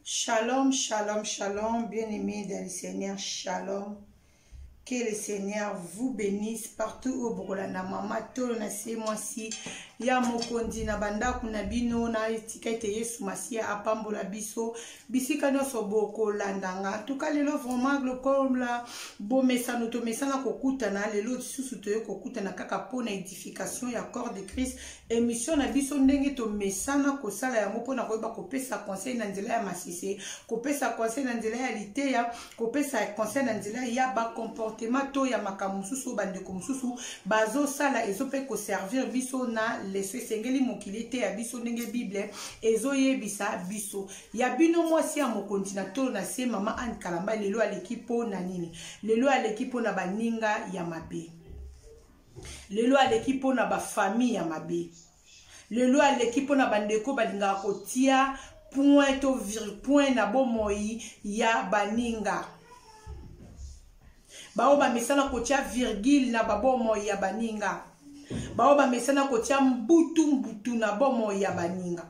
Shalom, shalom, shalom, bien-aimés dans le Seigneur, shalom. Que le Seigneur vous bénisse partout au Bokolana Mama Tolo na se mwasi ya mokondi na banda kuna bino na etikete Yesu Masia apambola biso bisika nyonso bokolandanga tuka lelo vraiment glokola bomesa noto mesana kokutana lelo susu toyo kokutana kaka pona edification ya corps de Christ émission na biso ndenge to mesana kosala yango pona koyeba kopesa conseil na nzela ya masise kopesa conseil na nzela ya liteya kopesa conseil na nzela ya ba comportement ya makamususu bandeko mususu bazo sala ezope ko servir biso na leso sengeli mokilite ya biso ndenge bible ezoyebisa biso ya bino mwasi ya mokonzi na tolo na se mama Anne Kalamba lelo alekipo na nini lelo alekipo na baninga ya mabe lelo alekipo na ba famille ya mabe lelo alekipo na bandeko balinga kotia point to point na bomoi ya baninga baoba mesana kotia virgule na babomo ya baninga baoba mesana kotia mbutu na bomo ya baninga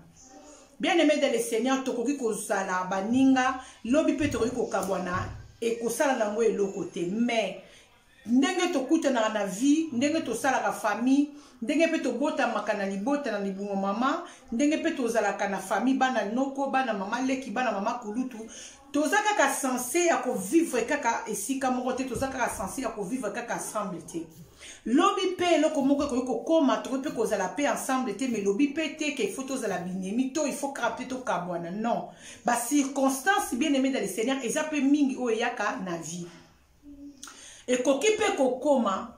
bien aimé de le Seigneur tokoki kozala baninga lobi pe tokoki kokabwana e kosala nango eloko te mais ndenge tokutana na vie ndenge tosalaka famille ndenge pe tobotamaka na libota na libungo mama ndenge pe tozalaka na famille bana noko bana mama leki bana mama kulutu toza kaka censé ya vivre kaka esika moko te toza kaka censé ya vivre kaka ensemble te lobi pe eloko moko ko koma to pe kozala pe ensemble te mais lobi pe te ke faut tozala binemi to il faut capter to kabwana non ba circonstance bien aimé dans le Seigneur eza pe mingi o yaka na vie et kokipe kokoma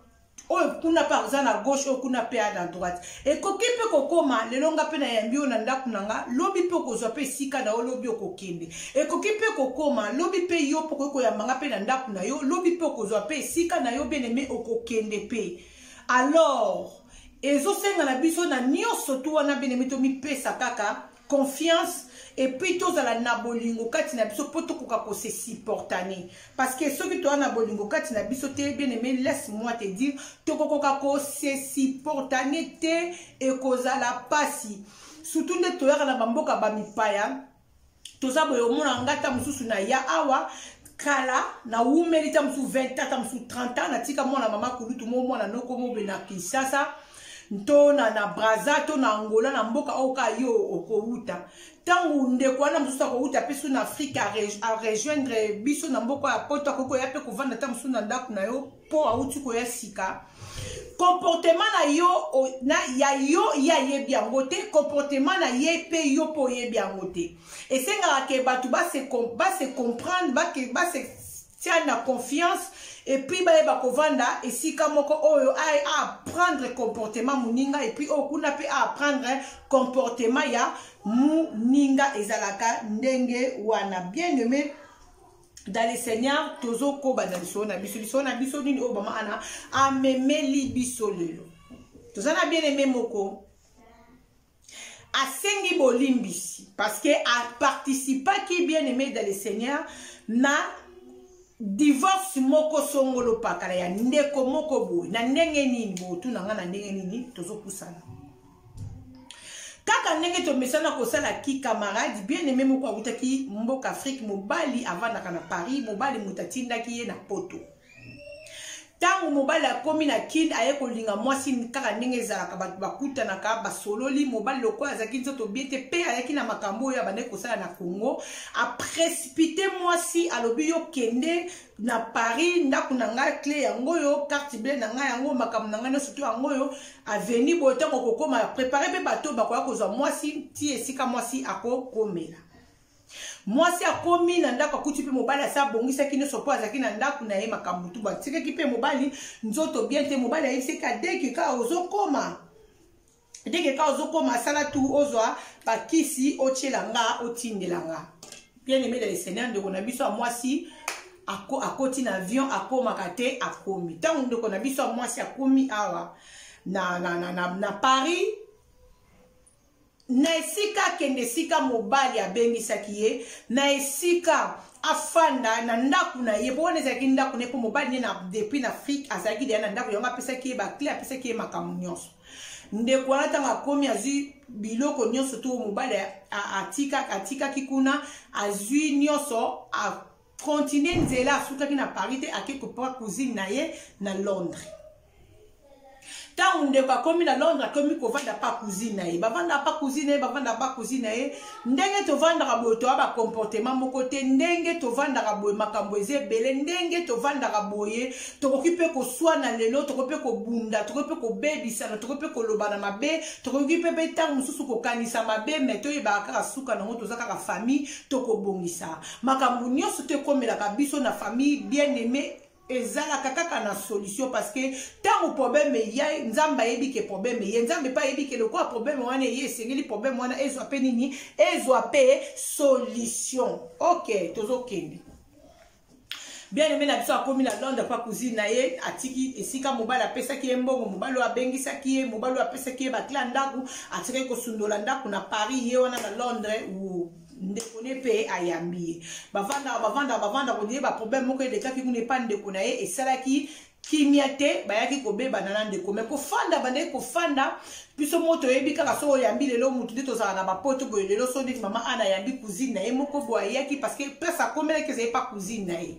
oyo kuna par exemple à gauche oyo kuna pe à droite et kokipe kokoma lelonga pe na yambio na ndaku nanga lobi pe kozwa pe sika na lobi okokende et kokipe kokoma lobi pe yo poko ko yamanga pe na ndaku na yo lobi pe kozwa pe sika na yo bien aimé okokende pe alors ezo senga na biso na nyonso tu wana bien aimé to mi pesa kaka confiance et puis tous à la nabolingo kati na biso poto koka ko se supportane parce que ceux qui to na bolingo kati na biso te bien aimé laisse-moi te dire to koka ko se supportane te et kozala pasi surtout ne to na bamboka ba mipaya toza boyo mona ngata mususu na ya awa kala na umelita musu 20 ata musu 30 ans na tika mona mama kulutu mo mona noko mo bena Kinshasa ntona na Braza to na Angola na mboka oka yo okouta tangu ndeko wana mususu akouta pe su na Afrique a rejoindre biso na mboka ya poto akoko ya pe kovanda ta mususu na ndaku na yo po auti ko ya sika comportement na yo na ya yo ya yebi yango te comportement na ye pe yo po yebi yango te esenga ke batu ba se comprendre ba se tiens na confiance et puis ba kovanda esika moko oyo a apprendre comportement muninga et puis okuna pe a apprendre comportement ya muninga ezalaka ndenge wana bien aimé dans le Seigneur tozo ko bana biso na biso nini obama ana amemeli biso lelo tozana bien aimé moko asengi bolimbisi parce que a participé qui bien aimé dans le Seigneur na divorce moko songolo pakala ya ndeko moko boy na ndenge nini botu na ngana ndenge nini tozo kusana kaka ndenge to mesana kosala ki camarade bien aimé moko akutaki mboka Afrique mobali avanda na Paris mobali mutatinda ki ye na poto tangu mobali akomi na kin aye kolinga mwasi kaka ndenge ezalaka bato bakutanaka basololi mobali lokola azalaki nzoto bien te pe ayaki na makambo oyo abandaki kosala na Congo aprécipité mwasi alobi yo kende na Paris ndaku na ngai clé yango yo carte bleue na ngai yango makambo na ngai nyonso to yango yo aveni boye ntango kokoma préparé mpe bato bakoya kozwa mwasi ti esika mwasi akokomela mwasi akomi na ndako akuti pe mobali asa bongisaki nyonso po azalaki na ndako na ye makambo tu batikaki pe mobali nzoto bien te mobali ayebisaki deke ka ozokoma asala tu ozwa bakisi otiela nga otindela nga bien aimé dans le Seigneur ndeko na biso ya mwasi akoti na avion akomaka te akomi ntango ndeko na biso ya mwasi akomi awa na Paris na esika kende esika mobali abengisaki ye na esika afanda na ndaku na ye pona ezalaki ndaku ne po mobali ne na depuis na Afrique azalaki deya na ndaku yango apesaki ye bakle apesaki ye makambo nyonso ndeko wana tanga komi azwi biloko nyonso to mobali atika kikuna azwi nyonso a continue nzela asukaki na Paris te ake kopa cousine na ye na Londres. Tant ndeko akomi na Londres akomi kovanda pa cousine na ye bavanda pa cousine na ye bavanda pa cousine na ye ndenge tovandaka boye toa comportement moko te ndenge tovandaka boye makambo eze ebele ndenge tovandaka boye tokoki mpe koswana lelo tokoki mpe kobunda tokoki mpe kobebisana tokoki mpe kolobana mabe tokoki mpe ntango mosusu kokanisa mabe me toyebaka kaka suka nango toza kaka famille tokobongisa makambo nyonso te ekomelaka biso na famille bien aimé ezalaka kaka na solution parce que tant problème ya nzamba yebi ke problème ye nzambe pa yebi ke le quoi problème wana ye sengeli problème wana ezwa pe nini ezwa pe solution. OK tozokende bien aimé na biso akomi na Londres pa cousine na ye atiki esika mobali apesaki ye mbongo mobali abengisaki ye mobali apesaki ye bakla ndaku atikaki kosundola ndaku na Paris ye wana na Londres ou ndeko ne pe ayambi bavanda kodie ba problème moko edekaki kuna epa ndeko na ye esalaki kimia te bayaki kobebana na ndeko me kofanda bandeki kofanda biso moto oyebi kaka so oyambi lelo mutu nde tozala na bapoto boye lelo so ndeti mama ana yambi cousine na ye moko boye ayaki parce que pesa akomelaki ezali pa cousine na ye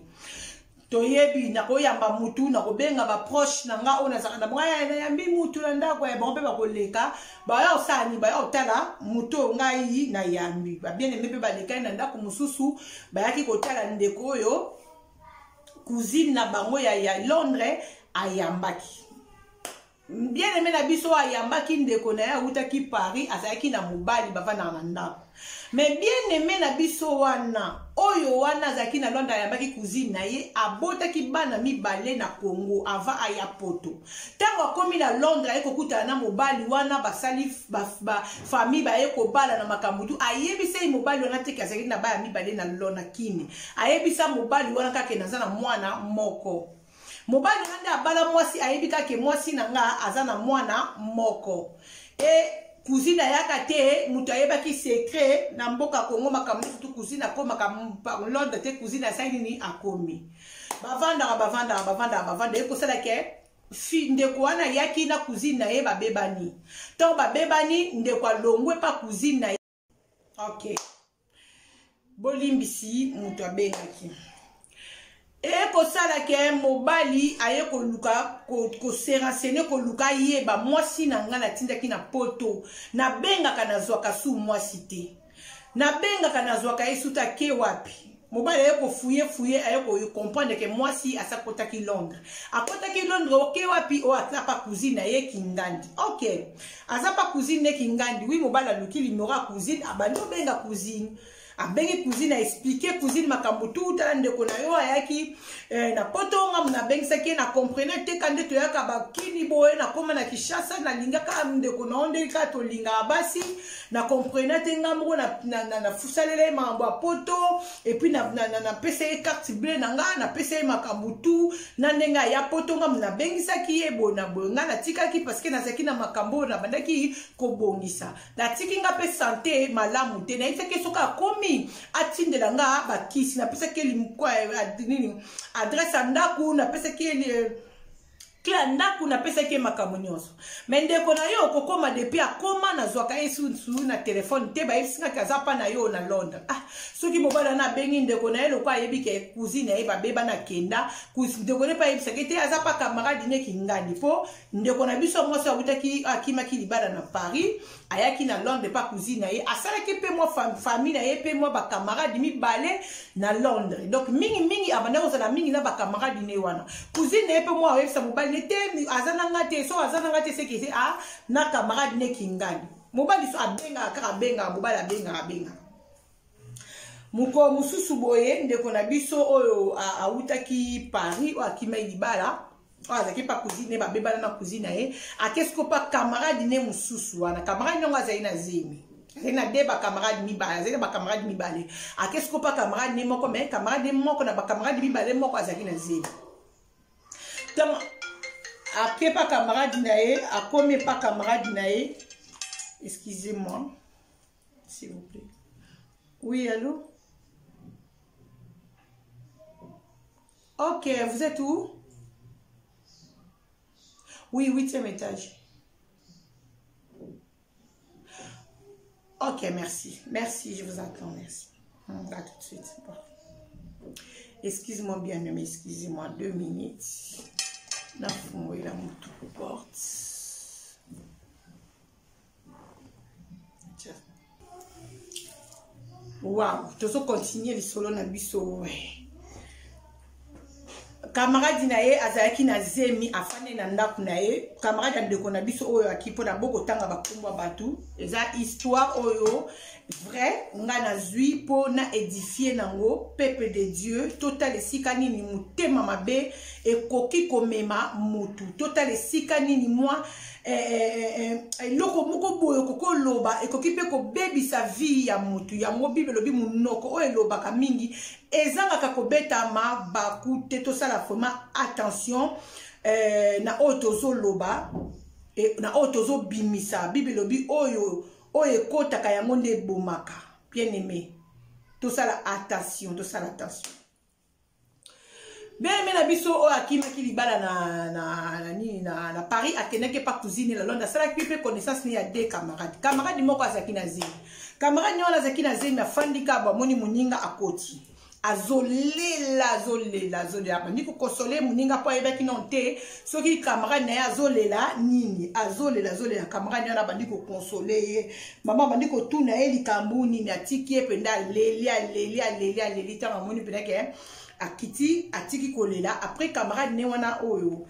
toyebi nakoyamba mutu nakobenga baproche na nga oyo nazalaka na bwaya nayambi mutu na ndako ya bango mpe bakoleka baya osani baya otala mutu oyo ngai nayambi babiene mpe mpe balekani na ndako mosusu bayaki kotala ndeko oyo cousine na bango ya Londres ayambaki bien aimé na biso ayambaki ndeko na ye awutaki Paris azalaki na mobali bavandaka na ndako mais bien aimé na biso wana oyo wana azalaki na Londres ayambaki cousine na ye abotaki bana mibale na Congo ava aya poto ntango akomi na Londres aye kokutana na mobali wana basali famille baye kobala na makambo tu ayebisa ye mobali wana teke azalaki na baya mibale na lona kini ayebisa mobali wana kaka naza na mwana moko mobali nande abala mwasi ayebi kaka mwasi na nga aza na mwana moko cousine ayaka te mutu ayebaki secret na mboka Kongo makambo tu cousine akomaka Londres te cousine asali nini akomi bavanda ekosala ke ndeko wana yaki na cousine na ye babebani to babebani ndeko alongwe pa cousine na ye. OK bolimbisi mutu abengaki ekosala ke mobali aye koluka koserensene koluka ye ba mwasi na nga natindaki na poto nabengaka nazwaka su mwasi te nabengaka nazwaka ye suta ke wapi mobali aye kofuye aye comprendre ke mwasi asakotaki Londres akotaki Londres oke wapi o atapa cousine ye kingandi. OK azapa cousine ne kingandi oui mobali aluki limora cousine abandi obenga cousine abengi cousine a expliqué cousine makambo tout tala ndeko na yo ayaki na poto nga mna bengisaki na comprendre te kande to yaka bakini boye na koma na Kishasa na linga ka ndeko na onde ka to linga basi na comprendre te nga moko na fusalele mambo a poto et puis na pese carte bleue na nga na pese makambo tout na ndenga ya poto nga mna bengisaki ye bona bonga na tikaki parce que na zaki na makambo na bandaki ko bongisa na tiki nga pe santé malamu te na itake soka komi atindela nga bakisi na pesa keli mkwa nini adresse andaku na pesa keli kila ndaku na pesa ke makambo nyonso mais ndeko na yo kokoma depuis akoma na zwaka yesu na telefone te ba yesinga kazapa na yo na Londres soki mobala na bengi ndeko na ye lokwa yebi ke cousine ye babeba na kenda ndeko ne pa yebisa ke te azapa camarade ne kingandi po ndeko na biso mwasi awutaki akimaki libala na Paris ayaki na Londres pa cousine ye asalaki pe mwa famille na ye pe mwa ba camarade mibale na Londres donc mingi abanda kozala mingi na ba camarade ne wana cousine ye pe mwa yebisa mobali ne te azananga te so azananga te seki na camarade ne kingandi mobali so abenga kaka benga mobali abenga muko mususu boye ndeko na biso oyo awutaki Paris o akima libala azaki pa cousine ba bebana na cousine ye akesko pa camarade ne mususu wana camarade nyonga za ina zemi na deba camarade mibale azaki ba camarade mibale akesko pa camarade ne moko mais camarade moko na ba camarade mibale moko azaki na zemi donc après pas camarade na ye akomi pa camarade na ye excusez-moi s'il vous plaît. Oui, allô? OK, vous êtes où? Oui, 8e étage. Ok, merci. Merci, je vous attends, merci. À tout de suite. Bon. Excuse-moi bien, mais excusez-moi 2 minutes. La fouille, la moto porte. Waouh, tu vas continuer les solos na biso. Camarade nae azalaki na zemi afane na ndaku nae. Camarade ndeko na biso oyo akipo na boko tanga bakumbwa batu. Eza histoire oyo vrai nga na zui po na édifier nango peuple de Dieu total esika nini mutema mabe ekoki komema mutu total esika nini moi loko moko boyo koko loba ekoki pe ko bebisa vie ya mutu ya mo bible lobi munoko o elobaka mingi ezanga ko beta ma baku te to sala vraiment attention na otozo loba na otozo bimisa bible lobi oyo oye kota kaya monde bomaka bien aimé tout ça la attention bien aimé na biso o akima ki libala na Paris akeneke pa cousine la Londres ça la pipe connaissance ni ya deux camarades moko azaki na zemi camarade ni wana azaki na zemi afandika ba moni muninga akoti azolela ndiko kosole muninga po ayebaki non te soki camarade na ye azolela nini azolela camarade na bandiko console mama bandiko tuna ye likambu nini atiki ye penda leli tanga moni penda ke atiki kolela après camarade ne wana oyo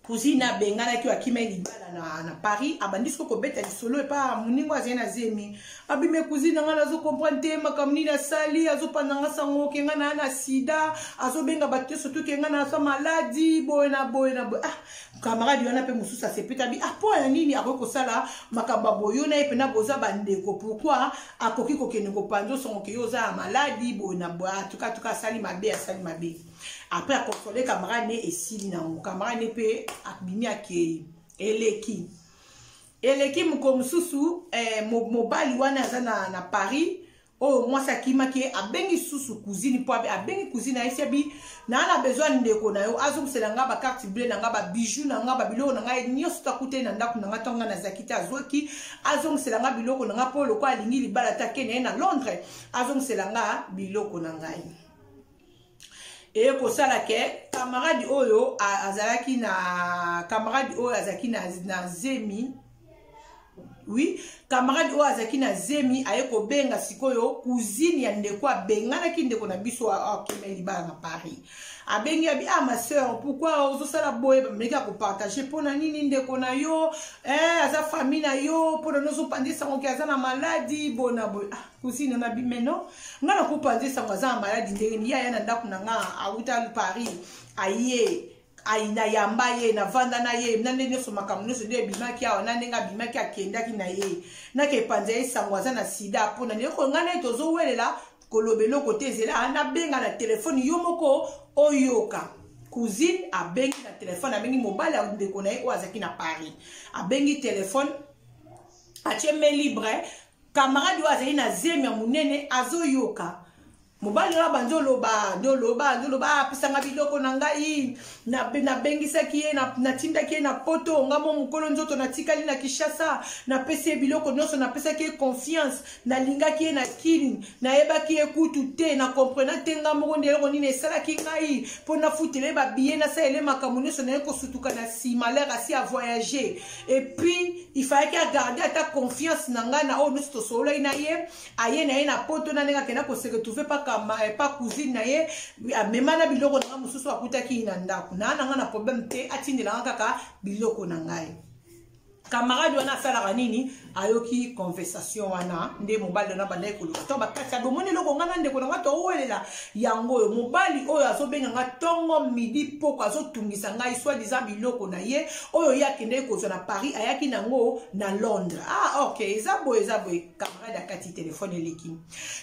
cousine bengana ki akima libala na Paris abandisiko ko beta solo e pa muningo azena zemi abime cousine ngana zo comprendre makamni na sali azo pananga sango ke ngana na sida azo benga batte surtout ke ngana sa maladie boyena ah camarade yana pe mususa se peta bi ah po ya nini akoko sala makamba boyona e pena boza bandeko pourquoi akoki ko kene ko panzo sango ke yoza maladie boyena boya tuka sali mabe après à consoler camarade ne esili na ngo camarade ne pe abimi akei eleki mukomususu mobali wana aza na Paris oh moi ça qui maqué abengi susu cousine po abengi cousine aisi bi na besoin ndeko na yo azum selanga ba carte bleue na nga ba bijou na nga ba biloko na nga nyoso takute na ndaku na nga tonga na zakita azwaki azum selanga biloko na nga po lokwa alingi libala takene na Londres azum selanga biloko na ngai. Et pour ça la ke camarade oyo azalaki na camarade oyo azaki na zemi oui camarade oyo azaki na zemi ayeko benga sikoyo cousine ya ndeko abengana ki ndeko na biso akime libala na Paris abengi abi ah ma sœur pourquoi ozo sala boye meka ko partager pona nini ndeko na yo aza famille na yo pona nozo pandisa ngo kaza na maladie bona boy ah cousine na bi meno ngana ko pandisa ngo aza na maladie ndenge ya na ndaku na nga auta Paris aye aina yamba ye na vanda na ye nande nyoso makamu nyoso de bimaki awa nande nga bimaki akendaki na ye na ke panza esangwaza na sida pona ne ko ngana tozo welela kolobelo kote zela na benga na telefone yo moko oyoka cousine abengi na telefone abengi mobile ndeko na ye o azaki na Paris abengi telefone acheme libre camarade o azali na zemi ya munene azoyoka mobali na banzo loba pisanga biloko na ngai na bengisa ki na tinda ki na poto ngamo mukolo nzoto na tikali na Kishasa na pese biloko noso na pesa ki confiance na linga ki na killing na eba ki ekutu te na comprendre te ngamo ndelo nini sala ki ngai pona futele ba billet na sa ele makamu so na ko sutuka na si malheur asi à voyager et puis il fallait qu'il garder ta confiance na nga na o nosto solo ina ye aye na ye na poto na nenga kena ko se retrouver pas cousine na ye mema na biloko na mususu akutaki na ndaku na nga na problème te atindela nga kaka biloko na ngai camarade wana sala nini ayoki conversation wana nde mobali na banda ekolo to bakati abomoni loko ngana ndeko na ngato owelela yango oyo mobali oyo azobenga nga tongo midi poko azotungisa ngai soit disant biloko na ye oyo yakende kozwa na Paris ayaki nango na Londres ah okay eza boye camarade akati telefone eleki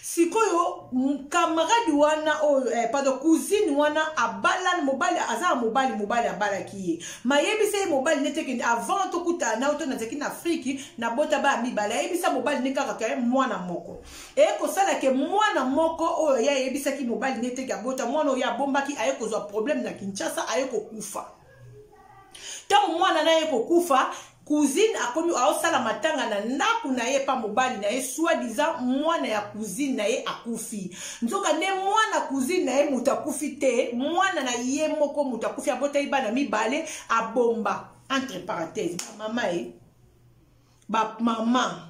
sikoyo camarade wana oyo pardon cousine wana abala mobali aza mobali abalaki ye mayebise mobali neteke avant to kuta na na zaki na Afrique na bota ba mibala ebisa mobali ne kaka ka mwana moko e ko sala ke mwana moko oyo ya ebisa ki mobali ne teka bota mwana oyo ya bombaki ayeko zo problème na Kinshasa ayeko kufa tant mwana na ayeko kufa cousine akomi aosala matanga na ndaku na ye pa mobali na ye soi-disant mwana ya cousine na ye akufi nzoka nde mwana cousine na ye mutu akufi te mwana na ye moko mutu akufi abotaki bana mibale abomba entre parenthèses mama e mama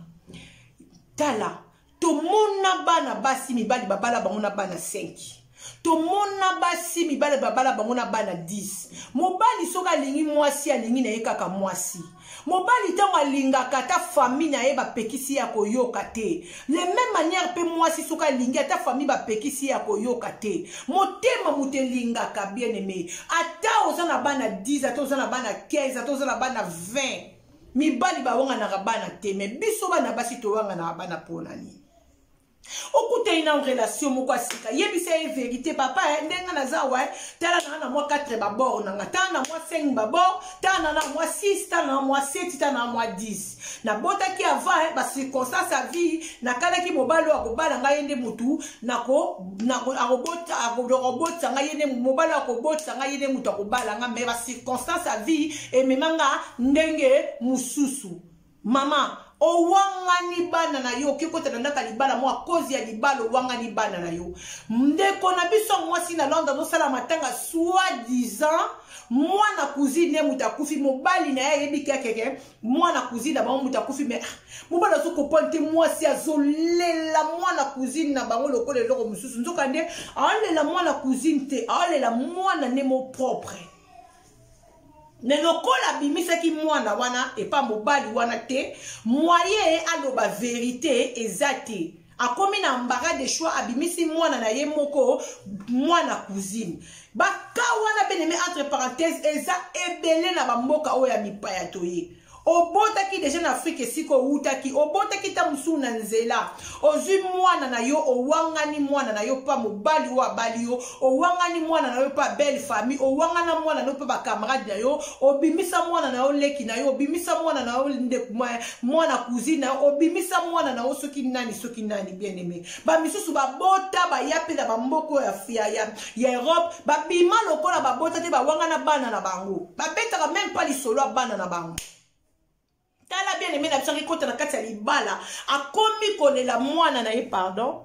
tala tomona bana basi mibali babala bango na bana 5 tomona basi mibali babala bango na bana 10 mobali soka lingi mwasi alingi na ye kaka mwasi mobali tango alingaka ata famille na ye bapekisi ya koyoka te le même manière pe mwasi soka alingi ata famille bapekisi ya koyoka te motema mutu elingaka bien aimé ata oza na bana 10 ata oza na bana 15 ata oza na bana 20 mibali bawanga bana te me biso bana basi towanga na bana pona nini okutei na relation moko asika yebisa ye vérité papa ndenga naza wa tala na moi 4 babord nanga tala na moi 5 babord tala na moi 6 tala na moi 7 tala na moi 10 na botaki avant ba circonstance à vie na kalaki mobalo akobala ngai nde mutu nako akobota ngai nde mobalo akobota ngai nde mutu akobala nga me ba circonstance à vie et memanga ndenge mususu mama owangani bana na yo kikota ndaka libala mo akozi ya libala owangani bana na yo ndeko na biso mwasi na Londres no sala matanga soi-disant mwana cousine mutakufi mobali na ye yebiki akeke mwana cousine ba mutakufi me mobala zo koponte mwasi azolela mwana cousine na bango lokole loko mususu nzoka nde alela mwana cousine te alela mwana nemo propre ne lokola bimisaki mwana wana epa mobali wana te moyen aloba vérité ezate akomi na mbara de choix abimisi mwana na ye moko mwana cousine baka wana beneme entre parenthèses eza ebele na bamboka oyo ya mipaya toye obotaki deja na Afrique siko utaki obotaki ta musu na nzela ozwi mwana na yo owangani mwana na yo pa mobali wa bali yo owangani mwana na yo pa belle famille owangana mwana na yo pa ba camarade na yo obimisa mwana na yo leki na yo obimisa mwana na yo nde mwana cousine na yo obimisa mwana na yo soki nani bien aimé ba misusu ba bota ba yape na ba mboko ya Europe ba bima lokola ba bota te ba wangana bana na bango ba betaka même pas lisolo bana na bango. Tala bien aimé na bisaki kota na kati ya libala akomi kolela mwana na ye pardon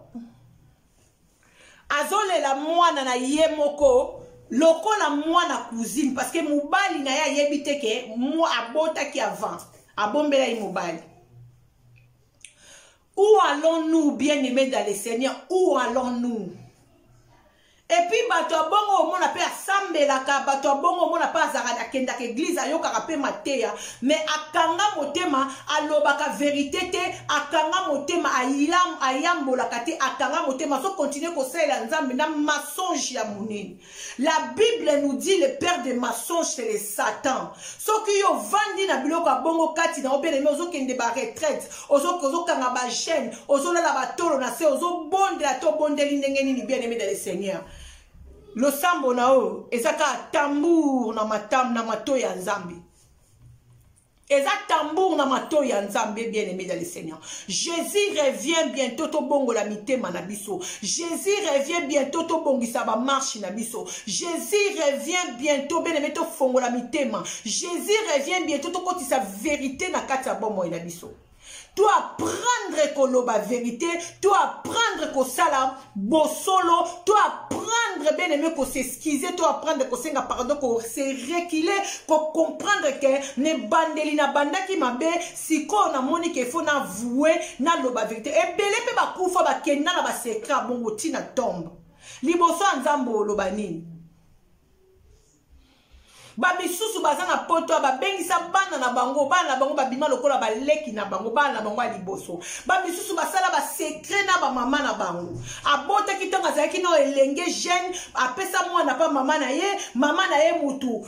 azolela mwana na ye moko lokola mwana cousine parce que mobali na ye yebite ke mo abotaki avant abombela ye mobali. Où allons-nous bien aimé dans le Seigneur? Où allons-nous? Et puis bato abongo omona pe asambelaka bato abongo omona pe azaka akendaka église ayokaka pe mateya mais akanga motema alobaka vérité te akanga motema ayambolaka te akanga motema so continuer kosalela nzambe na mensonge ya monene. La Bible nous dit le père de mensonge c'est le Satan. Soki yo vandi na biloko abongo kati na obele mais ozokende ba retraite ozokanga ba chaîne ozolala batolo na se ozobondela to bondeli ndenge nini bien aimé dans le Seigneur. Le sambo na o ezaka tambour na matam na mato ya nzambe. Eza tambour na mato ya nzambe bien aimé dans le Seigneur. Jésus revient bientôt to bongo la mitema na biso. Jésus revient bientôt to bongisa ba marche na biso. Jésus revient bientôt bien aimé to fongo la mitema. Jésus revient bientôt to kotisa vérité na kati ya bomo na biso. Tu apprendre koloba vérité, tu apprendre ko sala bosolo, tu apprendre bien aimé ko s'excuser, tu apprendre ko senga pardon, ko se reculer, ko comprendre que ne bandeli na bandaki mabe siko na moni ke fo na vouer na loba vérité. Et belé pe ba kufa ba kenda na ba secret bongo tina tombe. Liboso nzambo loba nini? Ba misusu baza na poto ba bengisa bana na bango babima lokola ba leki na bango bana na bango aliboso ba misusu basala ba secret na ba mama na bango abota kitanga zaki no elenge jeune apesa mwana pa mama na ye mutu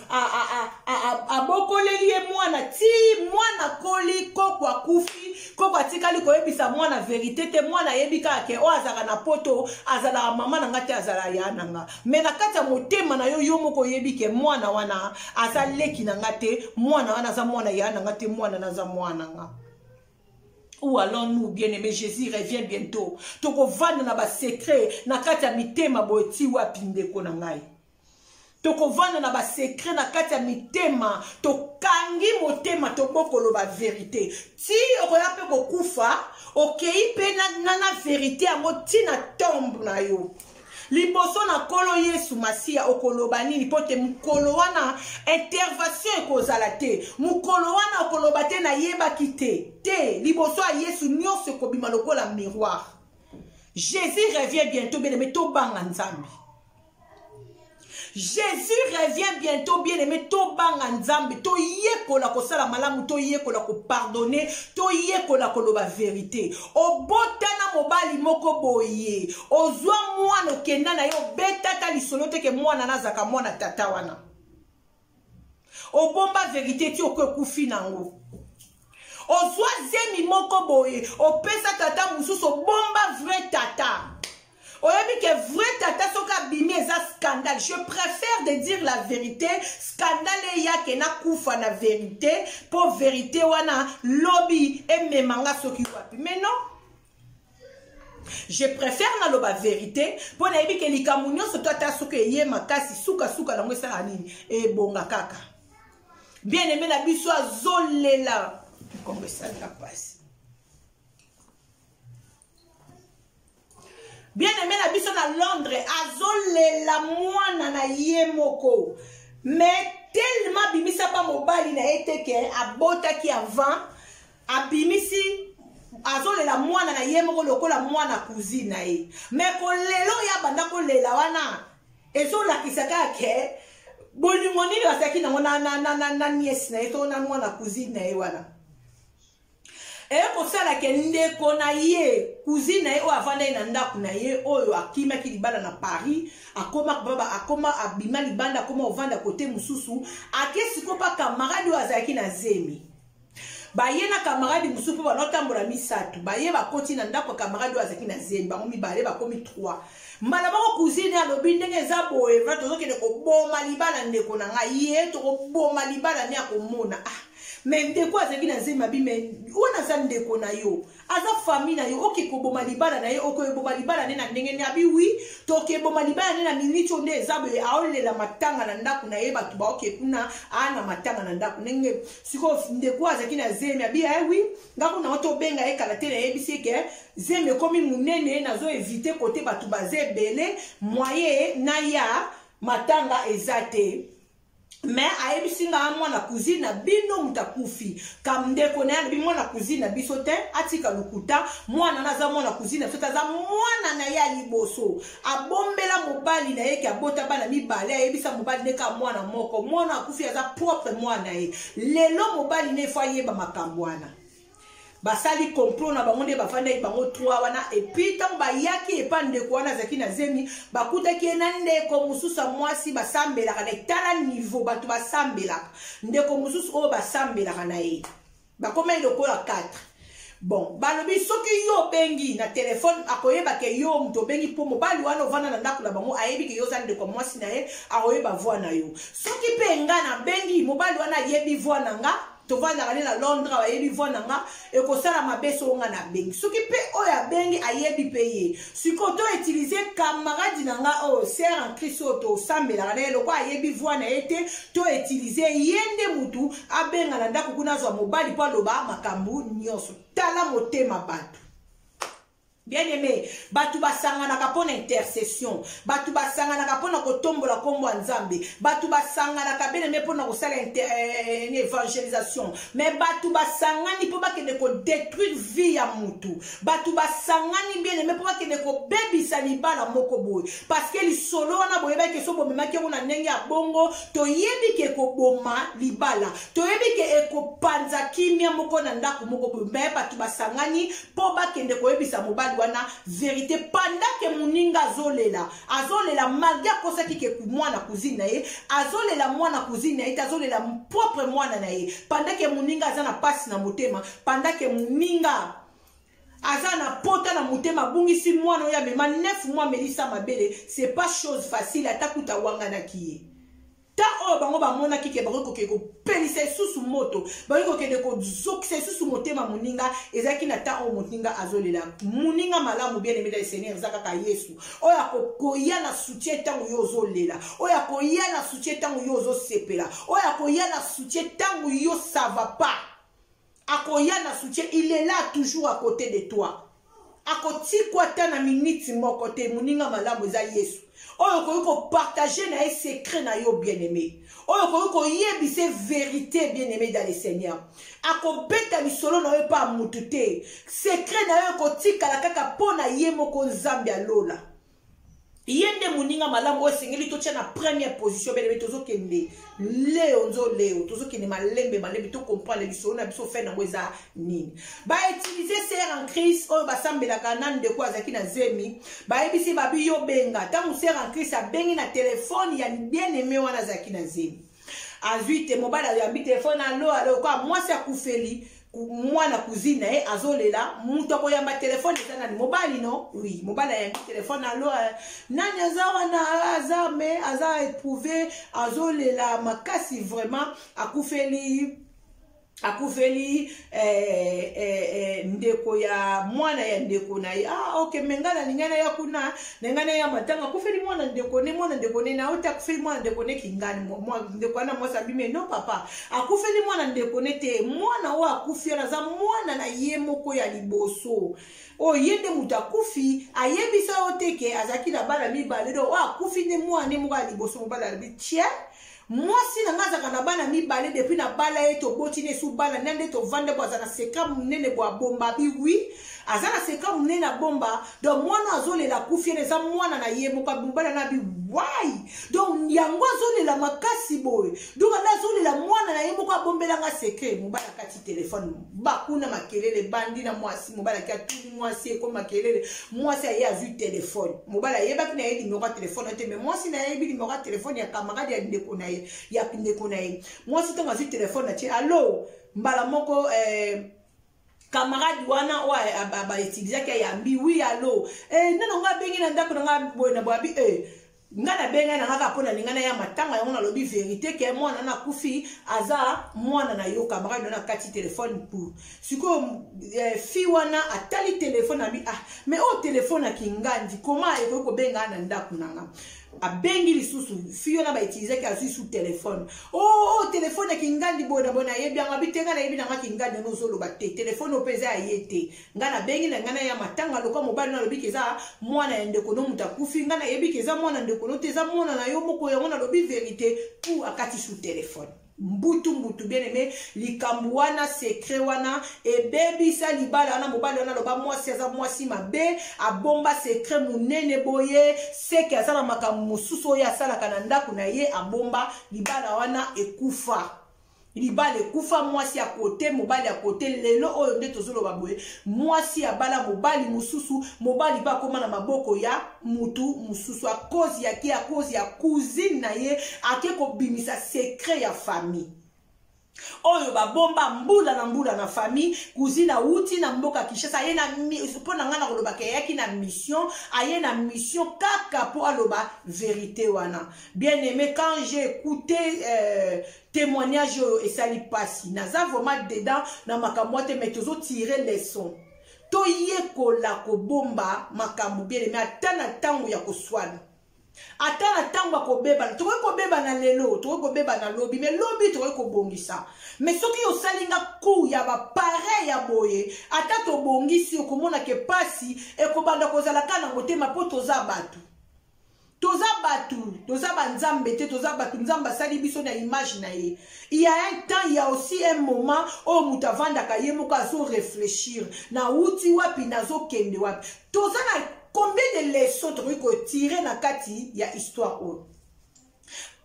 abokoleli ye mwana ti mwana koli koko akufi koko atikali koyebisa mwana vérité te mwana yebika ke o azaka na poto azala mama na ngati azala ya nanga mais na kati ya motema na yo moko yebike mwana wana aza leki na ngate mwana wana za mwana ya na ngate mwana na za mwana nga. Où allons-nous bien aimé? Jésus revient bientôt. Toko vanda na ba secret na kati ya mitema boeti wapi ndeko na ngai. tokovanda na ba secret na kati ya mitema tokangi motema tobokolo ba vérité ti okoya pe kokufa okei pe na vérité yango tina tombe na yo liboso na kolo Yesu Masia okoloba nini pote mukolo wana intervention ekozala te mukolo wana okoloba te na yebaki te liboso ya Yesu nyonso ekobima lokola miroir. Jésus revient bientôt bien-aimé tobanga nzambe. Jésus revient bientôt bien-aimé tobanga nzambe to yekola kosala malamu to yekola ko pardonner to yekola koloba vérité obotana mobali moko boye ozwa mwana okenda na yo betata lisolo te ke mwana nazaka mwana tata wana obomba vérité ti okokufi nango ozwa zemi moko boye opesa tata mususu obomba vrai tata. Oyebi que vrai tata soka bimi eza scandale. Je préfère de dire la vérité. Scandale ya ke na kufa na vérité. Pour vérité wana lobby et memanga soki wapi. Mais non. Je préfère na loba vérité. Pour na yebi ke likamunyo so tata soka ye makasi suka suka na mwesa nini. E bonga kaka. Bien aimé na biso azolela. Comme ça la passe. Bien aimé na biso na Londres azolela mwana na ye moko mais tellement bimisa pa mobali na ete ke abota ki avant abimisi azolela mwana na ye moko lokola mwana cousine na ye mais ko lelo ya banda ko lela wana ezola kisaka ke bolingo nini wasaki nango na niece na ye to na mwana cousine na ye wana. Et pour ça la kende kona ye cousine e o avanda na ndaku na ye oyo akima ki libala na Paris akoma baba akoma abima libanda akoma ovanda côté mususu akesi ko pa camarade o azaki na zemi baye na camarade mususu ba notambola misatu baye bakoti na ndaku camarade o azaki na zemi bango mibale bakomi 3 mbala bako cousine alobi ndenge eza boye va tozokende ko boma libala ndeko na ngai ye to ko boma libala ne akomona mais ndeko azaki na zema bi mais ona za ndeko na yo aza famille na yo oke ko boma libala na yo oke boma libala ne na ndenge ne abi oui to ke boma libala ne na minute onde ezabo aolela matanga na ndaku na ye batu ba oke kuna ana matanga na ndaku ndenge siko ndeko azaki na zema bi oui ngako na to benga e kala te na yebisi ke zeme komi munene nazo éviter côté batu bazé belé moyen na ya matanga ezate. Mais ayebi nga mwana cousine bino mutakufi kamndeko na yana bi mwana cousine biso te atika lukuta mwana naza mwana cousine biso za mwana na ya liboso abombela mobali na ye ki abota bana mibale ayebisa mobali ne ka mwana moko mwana akufi aza propre mwana ye lelo mobali ne fo yeba makambwana basali complot na bango nde bafanda bango 3 wana et puis tant bayaki epande ko wana zaki na zemi bakutaki na ndeko mususa mwasi basambela kana tala niveau batu basambela ndeko mususu o basambela kana ye bakoma lokola 4 bon balobi soki yo bengi na telefone akoyeba ke yo mto bengi po mobali wana ovana na ndako na bango ayebi ke yo za ndeko mwasi na ye akoyeba voix na yo soki pe nga na bengi mobali wana yebi voix na nga tovanda kale na Londres ayebi voix nanga ekosala mabeso nga na bengi soki pe oya bengi ayebi pe ye siko to utiliser camarade nanga o sœur en Christ to sambela kana loko ayebi voix na ete to utiliser yende mutu abenga na ndako kuna zo mobali po loba makambu nyoso tala motema batu. Bien aimé, batu basangana kapona intercession, batu basangana kapona kotombola kombo nzambe, batu basangana kabene me pona kosala évangélisation, mais batu basangani po bakende ko détruire vie ya mutu, batu basangani bien aimé po bakende ko bebisa libala moko boy, parce que li solo na boyeba ke so bomema ke ona ndenge ya bongo, to yebi ke ko boma libala, to yebi ke eko panza kimia moko na ndako moko boy, mais batu basangani po bakende ko yebisa mobali wana vérité pendant que muninga azolela malgré kosaki ke mwana cousine na ye azolela mwana cousine na ye azolela propre mwana na ye pendant que muninga azana passe na motema pendant que muninga azana pota na motema bungisi mwana ya mema 9 mois melisa mabele c'est pas chose facile atakuta wanga na kiye ta o bango ba mona kike ba ko ke ko pelisa susu moto ba ko ke de ko zokisa susu motema muninga ezaki na ta o muninga azolela muninga malamu bien aimé dans le Seigneur zaka ka Yesu oya ko ya na soutien tango yo zolela oya ko ya na soutien tango yo zo sepela oya ko ya na soutien tango yo ça va pas akoya na soutien il est là toujours à côté de toi akoti kwa ta na minute moko te muninga malamu za Yesu oyo ko partager na secret na yo bien-aimé oyo ko yebise vérité bien-aimé dans le Seigneur akobeta misolo na yo pa mutute secret na yo ko tikala kaka pona ye moko nzambe alola yende muninga malamu o singeli to na première position bien-aimé tozo kende leo tozo kende malembe to comprendre biso na biso fait na weza nini ba utiliser sœur en Christ o ba sambela kanande de kwa zaki na zemi ba ebisi ba biyo benga tangu sœur en Christ a bengi na téléphone ya bien-aimé wana zaki na zemi azuite mobala ya bi téléphone allo kwa mwasi akufeli mwana kuzina azolela muto ko yamba telefone sana ni mobile no oui mobile ya telefone allo nani azawa na azame aza éprouvé azolela makasi vraiment akufeli ndeko ya mwana ya ndeko na okay mengana lingana ya kuna ngana ya matanga akufeli mwana ndeko ne na ota akufeli mwana ndeko ne kingani ndeko na mwasa bime no papa akufeli mwana ndeko ne te mwana wa akufela za mwana na ye moko ya liboso o yende mutakufi ayebisa oteke azaki na bala mibale do wa akufi ne mwana moko ya liboso mobala bitie mwasi na ngaza kana bana mibale depuis na bala yeto botine su bala nende to vande boza na seka munene bwa bomba biwi azana seka munene bomba do mwana azolela kufiene za mwana na ye moka bumbala na bi wai donc yango azolela makasi boy donc ala azolela mwana na ye moka bombela nga seke mubala kati telefone bakuna makelele bandi na mwasi mubala kati mwasi ko makelele mwasi ya vu telefone mubala yeba kina yedi numéro telefone te mais mwasi na yebi numéro telefone ya camarade ya ndeko na ye ya ndeko na ye mwasi to ngazi telefone na ti allo mbala moko camarade wana wa ba utiliser ka yambi oui allo nana nga bengi na ndako nga boy na boabi ngana benga na ngaka pona lingana ya matanga yango na lobi vérité ke mwana na kufi aza mwana na yo camarade na kati téléphone pour siko fi wana atali téléphone abi mais o téléphone akingandi comment eko ko benga na ndako nanga abengi lisusu fi wana ba utiliser ka sous téléphone téléphone akingandi bona yebi anga bitenga na yebi na ngaka kingandi no zolo ba téléphone opeza ayete ngana bengi na ngana ya matanga lokwa mobile na lobi keza mwana ya ndeko no mutakufi ngana yebi keza mwana ndeko no teza mwana na yo moko ya mwana lobi vérité pour akati sous téléphone mbutu bien aimé likambu wana secret wana ebebisa libala wana mobali wana loba mwasi aza mwasi mabe abomba secret munene boye seke azala makambo mosusu oyo asalaka na ndako na ye abomba libala wana ekufa libala ekufa mwasi ya kote mobali ya kote lelo oyo nde tozoloba boye mwasi ya bala mobali mususu mobali ba koma na maboko ya mutu mususu a cause ya cousine na ye ake ko bimisa secret ya famille oyo ba bomba mbula na famille cousine uti na mboka Kinshasa ye na pona ngana koloba ke yaki na mission aye na mission kaka po aloba vérité wana bien aimé quand j'ai écouté témoignage et sali pasi naza vraiment dedans na makambo te mais tozo tirer leçon to yekola ko bomba makambo bien aimé atana tango ya koswana atana tango akobeba tokoki kobeba na lelo tokoki kobeba na lobi mais lobi tokoki kobongisa mais soki osalinga ku ya bapare ya boye ata tobongisi okomona ke pasi ekobanda kozala kana motema po toza banzambe te toza batu nzambe asali biso na image na ye il y a un temps il y a aussi un moment oyo moto avandaka ye moko azo réfléchir na uti wapi nazokende wapi toza na combien de leçons tu peux tirer na kati ya histoire o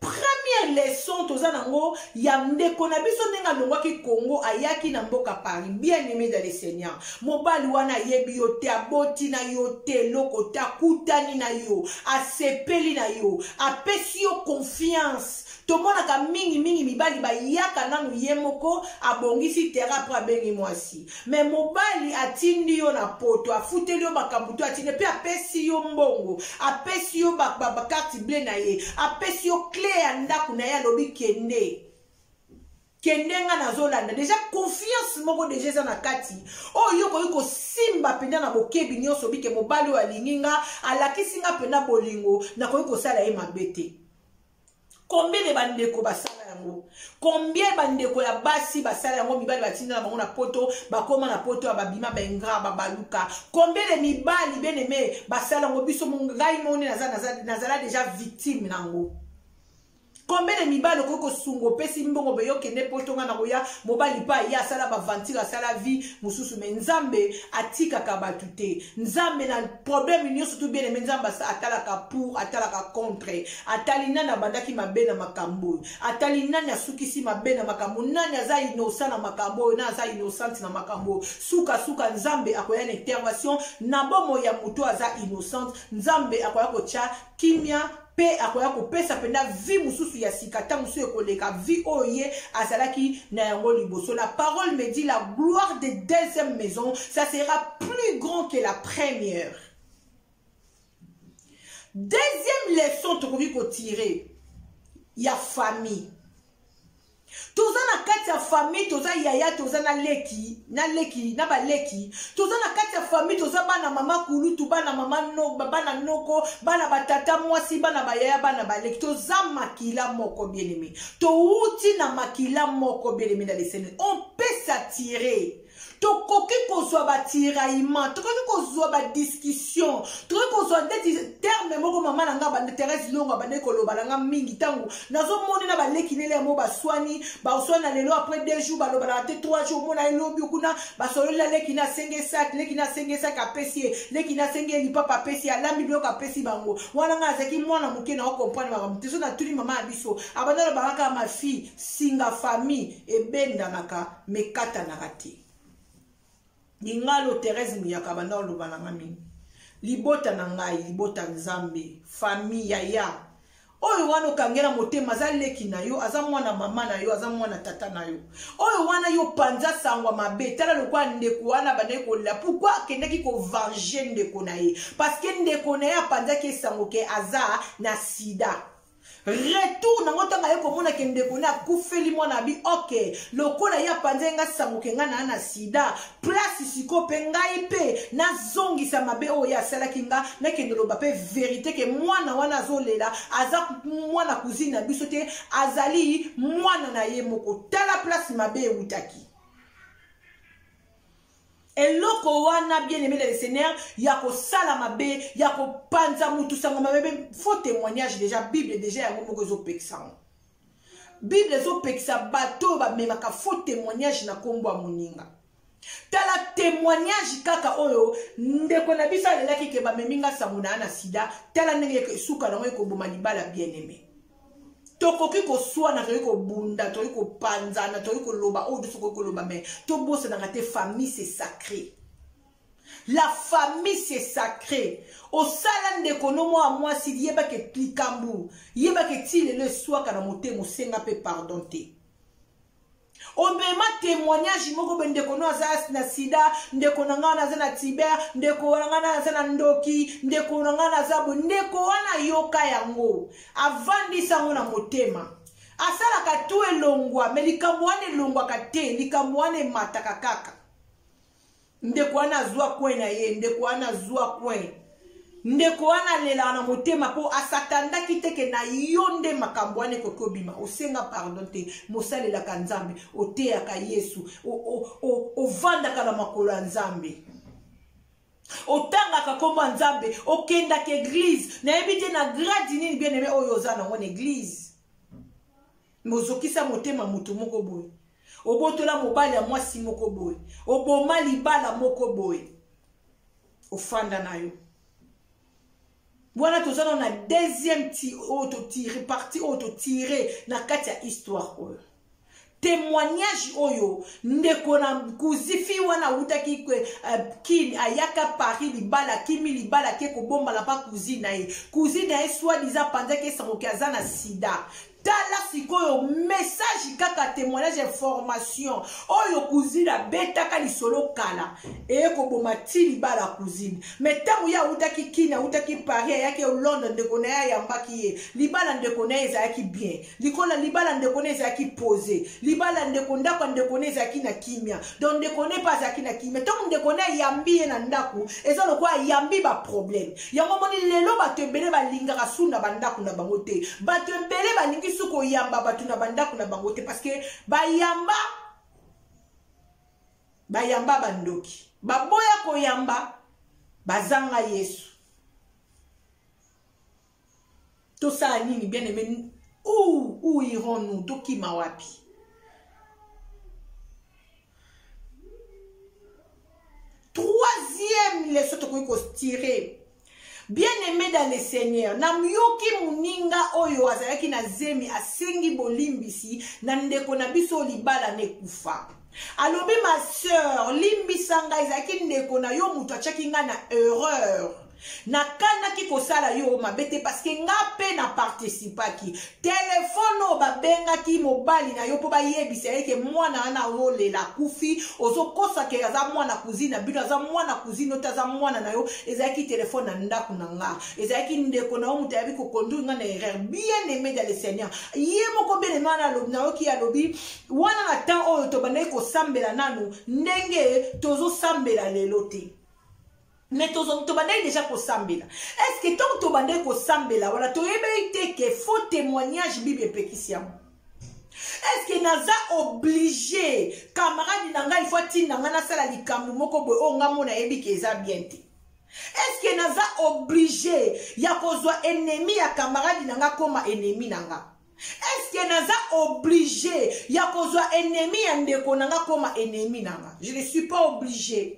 première leçon toza nango ya ndeko na biso ndenga longwaki Congo ayaki na mboka Paris bien aimé dans le Seigneur mobali wana yebi yo te aboti na yo te loko ta kutani na yo asepeli na yo apesi yo confiance tomonaka mingi mibali bayaka nanu ye moko abongisi terrain après abengi mwasi mais mobali atindi yo na poto afuteli yo makambo to atindi pe apesi yo mbongo apesi yo carte bleue na ye apesi yo clé ya ndako na ye alobi kendenga nazolanda déjà confiance moko déjà eza na kati oyo koyiko simba penda na bokebi nyonso bike mobali wa linginga alakisinga penda bolingo na koyiko sala ye mabete. Combien de bandeko basala yango? Combien bandeko ya basi basala yango mibali batinda na bango na poto bakoma na poto ya babima bengra babaluka? Combien de mibali bien aimé basala yango biso mongai moni nazala déjà victime nango? Combien de mibali ko sungo pesi mbongo beyo kende potonga na koya mobali pa ya sala ba ventira sala vie mususu me nzambe atika ka batute nzambe na problème nyonso tout bien aimé nzamba atala ka pour atala ka contre atali nana bandaki mabe na makambo atali nani asukisi mabe na makambo nani aza innocent na makambo na aza innocent na makambo suka nzambe akoya na intervention na bomo ya muto aza innocent nzambe akoya ko cha kimia pe akoya kopesa penda vie mususu ya sikata musu ekoleka vie oye azalaki na yango liboso. La parole me dit la gloire des deuxième maison ça sera plus grand que la première. Deuxième leçon tokoki ko tirer ya famille. Toza na kati ya famille toza yaya toza na leki na baleki toza na kati ya famille toza bana mama kulutu bana mama no bana noko bana batata mwasi bana bayaya bana baleki toza makila moko bien aimé to uti na makila moko bien aimé dans les scènes on peut s'attirer tokoki kozwa batiraillement tokoki kozwa badiscussion tokoki kozwa ndeti terme moko mama na nga bande Thérèse Longo bande koloba na nga mingi tango nazomoni na baleki nele ya mo baswani na lelo après 2 jours baloba na te 3 jours mona elobi kuna basolo la leki na senge sac apesi leki na senge lipapa apesi alami biloko apesi bango wana nga azaki mwana moke na comprendre makambo teso na tuli mama abiso abandala bakaka ma fille singa famille ebendanaka mekata na kati. Ningalo Thérèse Muyaka banda oloba na ngami libota na ngai libota nzambe famille yaya oyo wana okangela motema azaleki na yo aza mwana mama na yo aza mwana tata na yo oyo wana yo panza sangwa mabe tala lokwa ndeko wana bandeko la pourquoi kendeki ko venger ndeko na ye parce que ndeko na ye panza ke sango ke aza na sida retour nango tanga ye komona ke ndeko na kufeli mwana bi ok lokola ya panzenga sango ke ngana na sida place siko pe ngai pe na zongisa mabe o ya sala kinga na kendelo ba pe vérité ke mwana wana zolela aza mwana kuzina biso te azali mwana na ye moko tala place mabe utaki. Et loko wana bien aimé le Seigneur, yako sala mabe, yako panza mutu sango mabe, faux témoignage déjà, Bible déjà yango moko zo peksan. Bible zo peksa bato ba memaka faux témoignage na kombo moninga. Tala témoignage kaka oyo ndeko na bisa lelaki ke ba meminga samuna na sida, tala ndenge ke suka na ko boma libala bien aimé. Tokoki ko swana tokoki ko bunda tokoki ko panzana tokoki ko loba o duso ko loba mais to bosse na te famille c'est sacré. La famille c'est sacré. Au salon de konomo à moi si yeba ke plikambu yeba ke tile le soir kana motemo senga pe pardonner. On me ma témoignage moko bendeko no azas na sida ndeko nanga na zana tiber ndeko nanga na zana ndoki ndeko nanga na zabo ndeko wana yoka yango avandi sango na motema asala ka tu elongwa melikamwane longwa ka te likamwane mataka kaka ndeko wana zwa kwena ye ndeko wana zwa kwen ndeko wana lela na motema po asatanda kiteke na yonde makambwane kokobima osenga pardon te mosalela ka nzambe oteya ka Yesu o vanda ka na makolo ya nzambe otanga ka komba nzambe okenda ke église na ebite na gradi nini bien aimé oyo zana ngone église mozokisa motema mutu moko boye obotola mobali ya mwasi moko boye oboma libala moko boye ofanda na yo. Voilà tout ça on a deuxième partie auto tiré na kati ya histoire oyo. Témoignage oyo ndeko na kuzifi wana utaki kwe kin ayaka Paris libala kimi libala ke ko bomba la pa cousine na ye. Cousine na ye soit disant pendant que sango kaza na sida. tala sikoyo message kaka témoignage information oyo cousine abetaka lisolo kala eko boma ti libala cousine mais tango ya utaki kina utaki Paris yake au London ndeko na ya yambaki ye libala ndeko na ezaki bien likola libala ndeko na ezaki posé libala ndeko ndako ndeko na ezaki na kimia donc ndeko ne pas ezaki na kimia tango ndeko na yambi na ndako eza lokwa yambi ba problème yango moni lelo bato ebele balingaka sunda bandako na bango te bato ebele balingi suko yamba bato na bandako na bango te parce que bayamba bandoki baboya koyamba bazanga Yesu tout ça nini bien aimé où irons-nous toki mawapi troisième leçon toko tirer bien aimé dans le Seigneur na myoki muninga oyo azalaki na zemi asengi bolimbisi na ndeko na biso libala ne kufa alobi ma sœur limbisanga ezalaki ndeko na yo mutu achaki nga na erreur na kana ki kosala yo mabete parce que nga pe na participaki téléphone o babenga ki mobali na yo po ba yebisa yeke mwana ana role la kufi ozo kosa ke aza mwana cousine bino aza mwana cousine otaza mwana na yo ezaki téléphone na ndaku na nga ezaki ndeko na mutu yabi ko conduire nga na erreur bien aimé dans le Seigneur ye moko bien aimé na lobi na yo ki alobi wana na temps oyo to bandai ko sambela nanu ndenge tozo sambela lelo te mais to bandai déjà ko sambela est-ce que tant to bandai ko sambela wala to yebe que faux témoignage bible pekisiam est-ce que naza obligé camarade nanga il faut tinga na sala likambu moko boy o ngamo na yebi ke eza bien te est-ce que naza obligé ya kozwa ennemi ya camarade nanga koma ennemi nanga est-ce que naza obligé ya kozwa ennemi ya ndeko nanga koma ennemi nanga je ne suis pas obligé.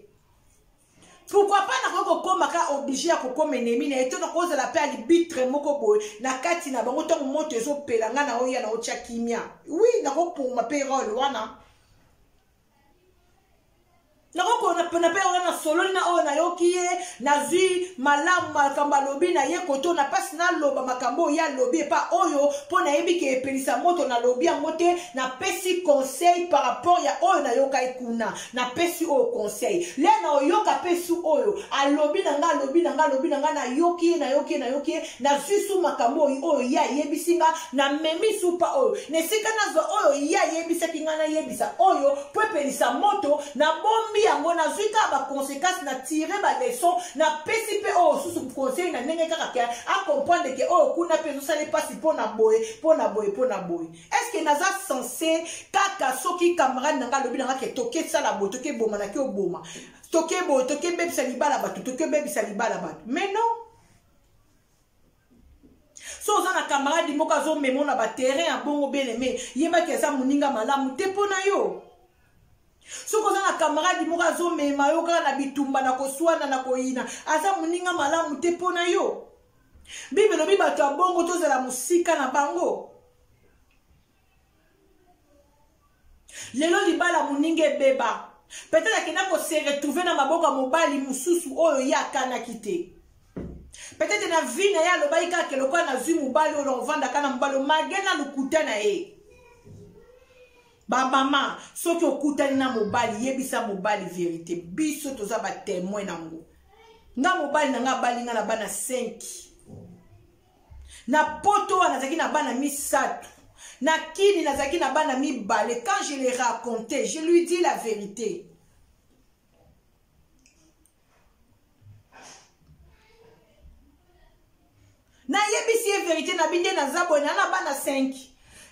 Pourquoi pas na koko koma ka obligé ya kokoma ennemi na eto na koza la paix arbitre moko boy na kati na bango to moto ezo pelanga na oya na ocha kimia oui na ko ma payroll wana na ko na payroll na solo na o na yokie na zi malamu makamba lobi na ye koto na pasi na loba makambo ya lobi pa oyo po na yebi ke pelisa moto na lobi ya mote na pesi conseil par rapport ya oyo na yoka ikuna na pesi o conseil le na oyoka pesi oyo a lobi na nga na yokie na zisu makambo oyo ya yebisinga na memi supa oyo ne sika na zo oyo ya yebisa kinga na yebisa oyo po pelisa moto na bombi yango na zuika ba conséquences na tirer ba leçon na pesi pe o susu conseil na ndenge kaka ke a comprendre que o kuna pe zo sale pasi pona boy est-ce que naza censé kaka soki camarade nanga lobi nanga ke toke sala bo toke boma na ke oboma toke bebisa libala batu toke bebisa libala batu mais non so za na camarade moko zo memo na ba terrain ya bongo bien aimé yeba ke za muninga malamu te pona yo. So koza na camarade moko azomema yo kaka na bitumba na koswana na koyina aza muninga malamu te pona yo bible lobi bato ya bongo tozala musika na bango lelo libala muninga ebeba peut-être akenda ko se retrouver na maboko ya mobali mususu oyo ya kanaki te peut-être na vie na ya lobai kaka lokola na zwi mobali oyo ovandaka na mobali magena lukuta na ye ba mama soki okutani na mobali yebisa mobali vérité biso toza ba témoin nango nga mobali nanga balinga na bana 5 na poto wana zaki na bana misatu na kini na zaki na bana mibale quand je l'ai raconté je lui dis la vérité na yebisi vérité na binde na zabona na bana 5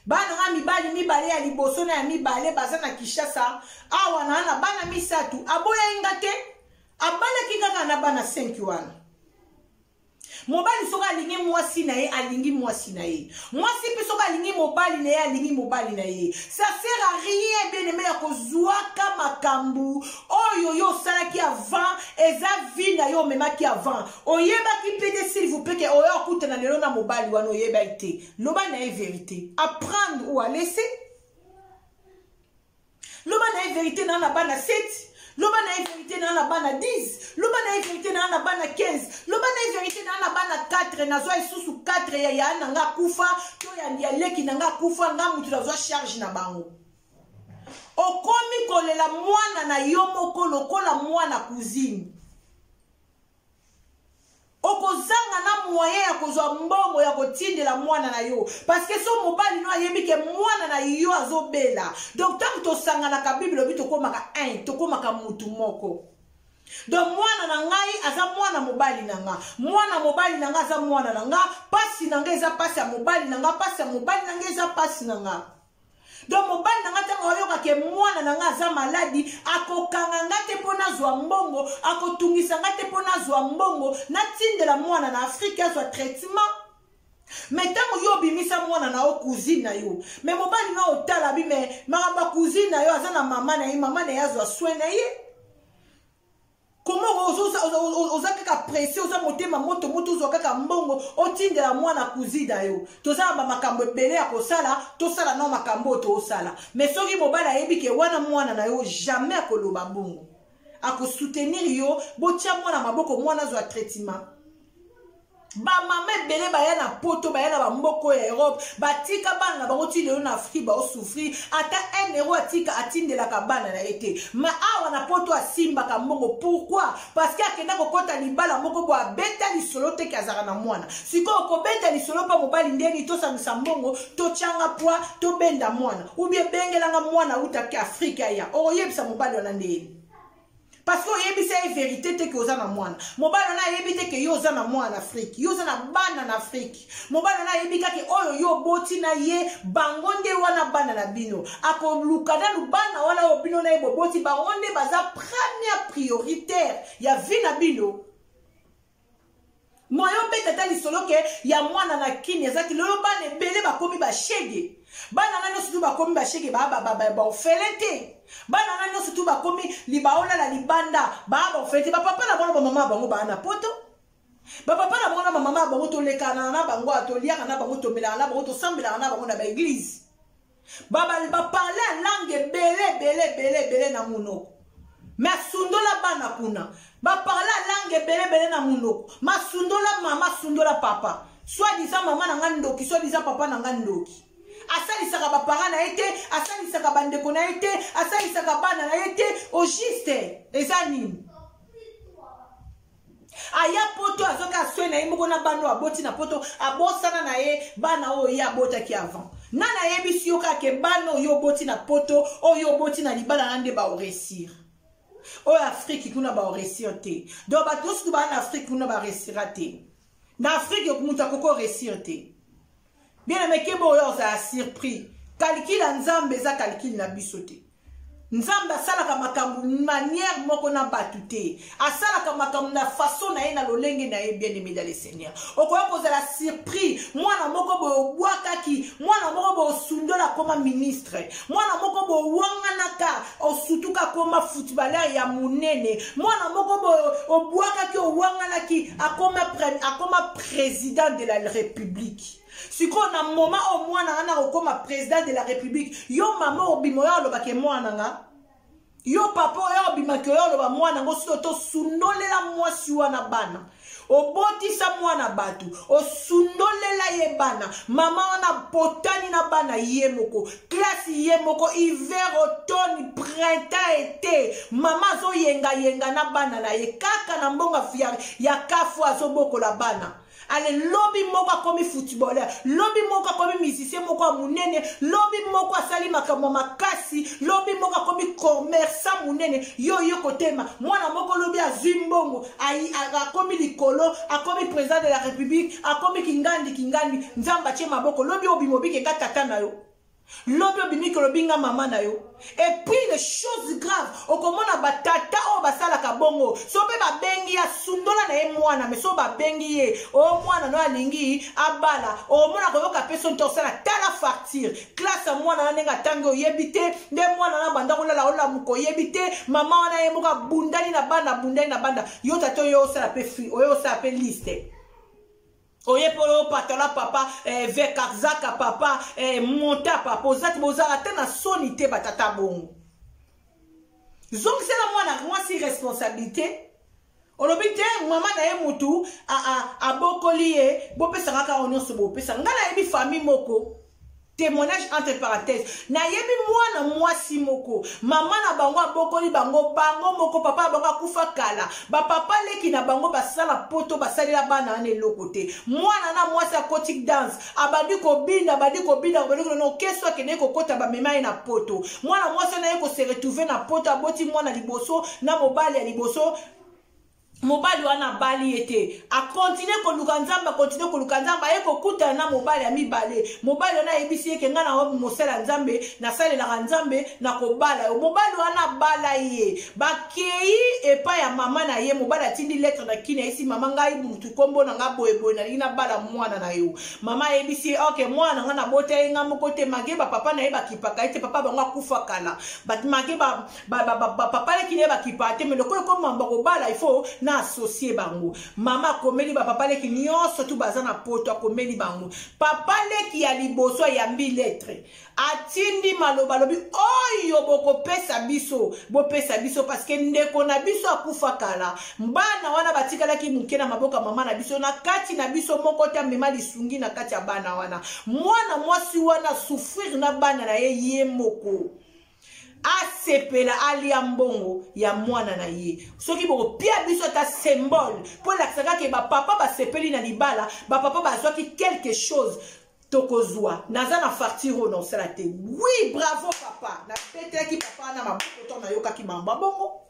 bana nga mibale ya liboso na ya mibale baza na Kinshasa awa na bana misatu aboya inga te abala kingaka na bana 5 wana mobali soka alingi mwasi na ye alingi mwasi na ye mwasi pe soka alingi mobali na ye alingi mobali na ye ça sert à rien bien aimé ya kozwaka makambu oyo yo salaki avant eza vie na yo memaki avant oyebaki pede s'il vous plaît que oyo akutana lelo na mobali wana oyeba ite loba na ye vérité apprendre ou à laisser loba na ye vérité na bana 7 loba na ye vérité na bana 10 loba na ye vérité na bana 15 loba na ye vérité na bana 4 4 nazwa isusu 4 ya nanga kufa to ya leki nanga kufa nga mutu nazwa charge na bango okomi kolela mwana na yo moko lokola mwana cousine okozanga na moyen ya kozwa mbongo ya kotindela mwana na yo parce que so mobali no ayebi ke mwana na yo azobela donc tant tosanganaka bible obi tokomaka un tokomaka mutu moko donc mwana na ngai aza mwana mobali na nga mwana mobali na nga aza mwana na nga pasi na nga eza pasi ya mobali na nga pasi ya mobali na nga eza pasi na nga donc mobali na nga ntango oyoka ke mwana na nga aza maladi akokanga nga te mpo nazwa mbongo akotungisa nga te mpo nazwa mbongo natindela mwana na afrika azwa traitement me ntango yo obimisa mwana na yo cousine na yo me mobali na otala bi me makambo ya cousine na yo aza na mama na ye azwa soin na ye comment oza kaka pressé oza motema moto ozwa kaka mbongo otindela mwana cousine na yo tozala bamakambo ebele ya kosala tosala na makambo oyo tosala mais soki mobali ayebi ke wana mwana na yo jamais akoloba bongo akosoutenir yo botia mwana maboko mwana azwa traitement bamama ebele baya na poto baya na bamboko ya Europe batika bana na bango ti lelo na Afrique baosouffrir ata 1 euro atika atindelaka bana na ye te ma awa na poto asimbaka mbongo pourquoi parce que akenda kokota libala moko bo abeta lisolo te ke azaka na mwana sikoyo okobeta lisolo mpa mobali ndeni tosangisa mbongo totyanga pwa tobenda mwana ubie bengelanga mwana utaki Afrika ya okoyebisa mobali wana ndeni parce que oyebisa ye vérité te ke oza na mwana mobali wana ayebi te ke yo oza na mwana Afrique yo oza na bana na Afrique mobali wana ayebi kake oyo yo boti na ye bango nde wana bana na bino akoluka nanu bana wana oyo bino na ye boboti bango nde baza première prioritaire ya vie na bino moyo beta ta lisolo ke ya mwana na kini ezaki lelo bana ebele bakomi bashege bana na nyonso tu bakomi bashege baofele te bana na nyonso tu bakomi libaolala libanda baofele te bapapa na bango bamama bango baa na poto bapapa na bango na bamama bango tolekana na bango toliaka na bango tomelaka na bango tosambelaka na bango na baeglise baparle langue ebele na munoko mais asundola bana kuna baparle langue ebele na munoko masundola mama sundola papa soit disant mama na nga ndoki soit disant papa na nga ndoki asalisaka bapara na ye te asalisaka bandeko na ye te asalisaka bana na ye te au juste eza nini aya poto azoki aswe na ye moko na bana oyo aboti na poto abosana na ye bana oyo ye abotaki avant nana ayebisi yo kaka bana oyo oboti na poto oyo oboti na libala na nde baoresir oyo afrique kuna baoresir te donc bato nyonso tu baa na afrique kuna baresira te na afrique moto akoko resir te bien aimé kebo oyo ozala surpris calcul ya nzambe eza calcul na biso te nzambe asalaka makambo manière moko na bato te asalaka makambo na façon na ye na lolenge na ye bien aimé dans le Seigneur okoya kozala surpris mwana moko boye obwakaki mwana moko boye osundola koma ministre mwana moko boye owanganaka osutuka koma footballeur ya monene mwana moko boye obwakaki owanganaki akoma président de la république sikoyo na moma o mwana ana okoma président de la république yo mama obima oyo alobake mwana nga yo papa oyo obimaki oyo oloba mwana ngo sio tosundolela mwasi wana bana obotisa mwana bato osundolela ye bana mama wana potani na bana ye moko classe ye moko hiver automne printemps été mama azoyenga na bana na ye kaka na mbonga ya kafu azobokola bana ale lobi moko akomi footballeur lobi moko akomi musicien moko ya munene lobi moko asali makambo makasi lobi moko akomi commerçant munene yo kotema mwana moko lobi azwi mbongo akomi likolo akomi président de la république akomi kingandi nzambe atie maboko lobi obimobike nga tata na yo lobi obimiki lobinga mama na yo et puis les choses graves okomona batata oyo basalaka bongo so mpe babengi ya sundola na ye mwana me so babengi ye o mwana no alingi abala omona koyoka mpe so nte osala tala facture classe ya mwana na ndenge atangi oyebi te nde mwana na banda kolala olamuka oyebi te mama wana ye moko abundani na banda yo tata oyo osala mpe liste oye polo patola papa vekarzaka papa monta papa ozati bozala te na soni te batata bongo zongisela mwana mwasi responsabilité olobi te mama na ye mutu abokoli ye bopesa ngaka onyoso bopesa ngala yebi famille moko témoignage entre parenthèses na yebi mwana mwasi moko mama na bango abokoli bango moko papa bango akufa kala ba papa leki na bango basala poto basalela bana ane lokote mwana na mwasi aquatic dance abandi kobinda no keso akene kokota ba mema na poto mwana mwasi na ye ko se retrouver na poto aboti mwana liboso na mobali ya liboso mobali wana bali ete a continuer koluka nzamba ye kokuta na mobali ya mibale mobali wana yebisi eke nga na wabu mosala nzambe na salela nzambe na kobala yo mobali wana bala ye bakei epa ya mama na ye mobali atindi lettre na kini esi mama ngai mutu kombo na nga boyeboye na lina bala mwana na yo mama yebisi ok mwana nga na bota ye nga moko te mage ba papa na ye bakipaka ete papa bango akufa kala bat mage ba papa le kini bakipa te me lokolo ko mamba kobala ifo na associé bango mama komeli ba papa leki nyonso tu baza na poto komeli bango papa leki ya liboso ya mbi lettre atindi maloba lobi oyo bokopesa biso bopesa biso parce que ndeko na biso akufa kala mbana wana batikalaki muke na maboka mama na biso na kati na biso moko ta mema lisungi na kati ya bana wana mwana mwasi wana souffrir na bana na ye moko asepela alia mbongo ya mwana na ye soki boko pia biso ta symbole pour l'aksaka ke ba papa ba sepeli na libala ba papa bazwaki quelque chose tokozwa naza na fartiro non sala te oui bravo papa na peteki papa na maboko to na yokaki mamba bongo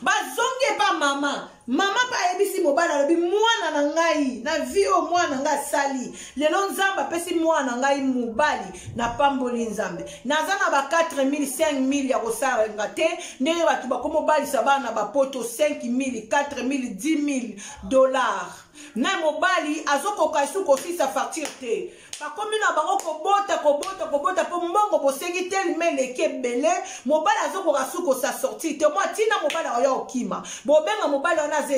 bazonge pa mama pa ebisi mobala lobi mwana na ngai na vio mwana nga sali lelo nzamba pesi mwana ngai mobali na pamboli nzambe naza na ba 4000 5000 ya kosala ngate ndenge batu bakomo bali sabana ba poto 5000 4000 $10,000 na mobali azokoka suko sisa facture te bakomi na bango kobota po mbongo bosengi telme leke bele mobali azokoka suko sa sortie te moi tina mobali oya okima bobenga mobali wana aza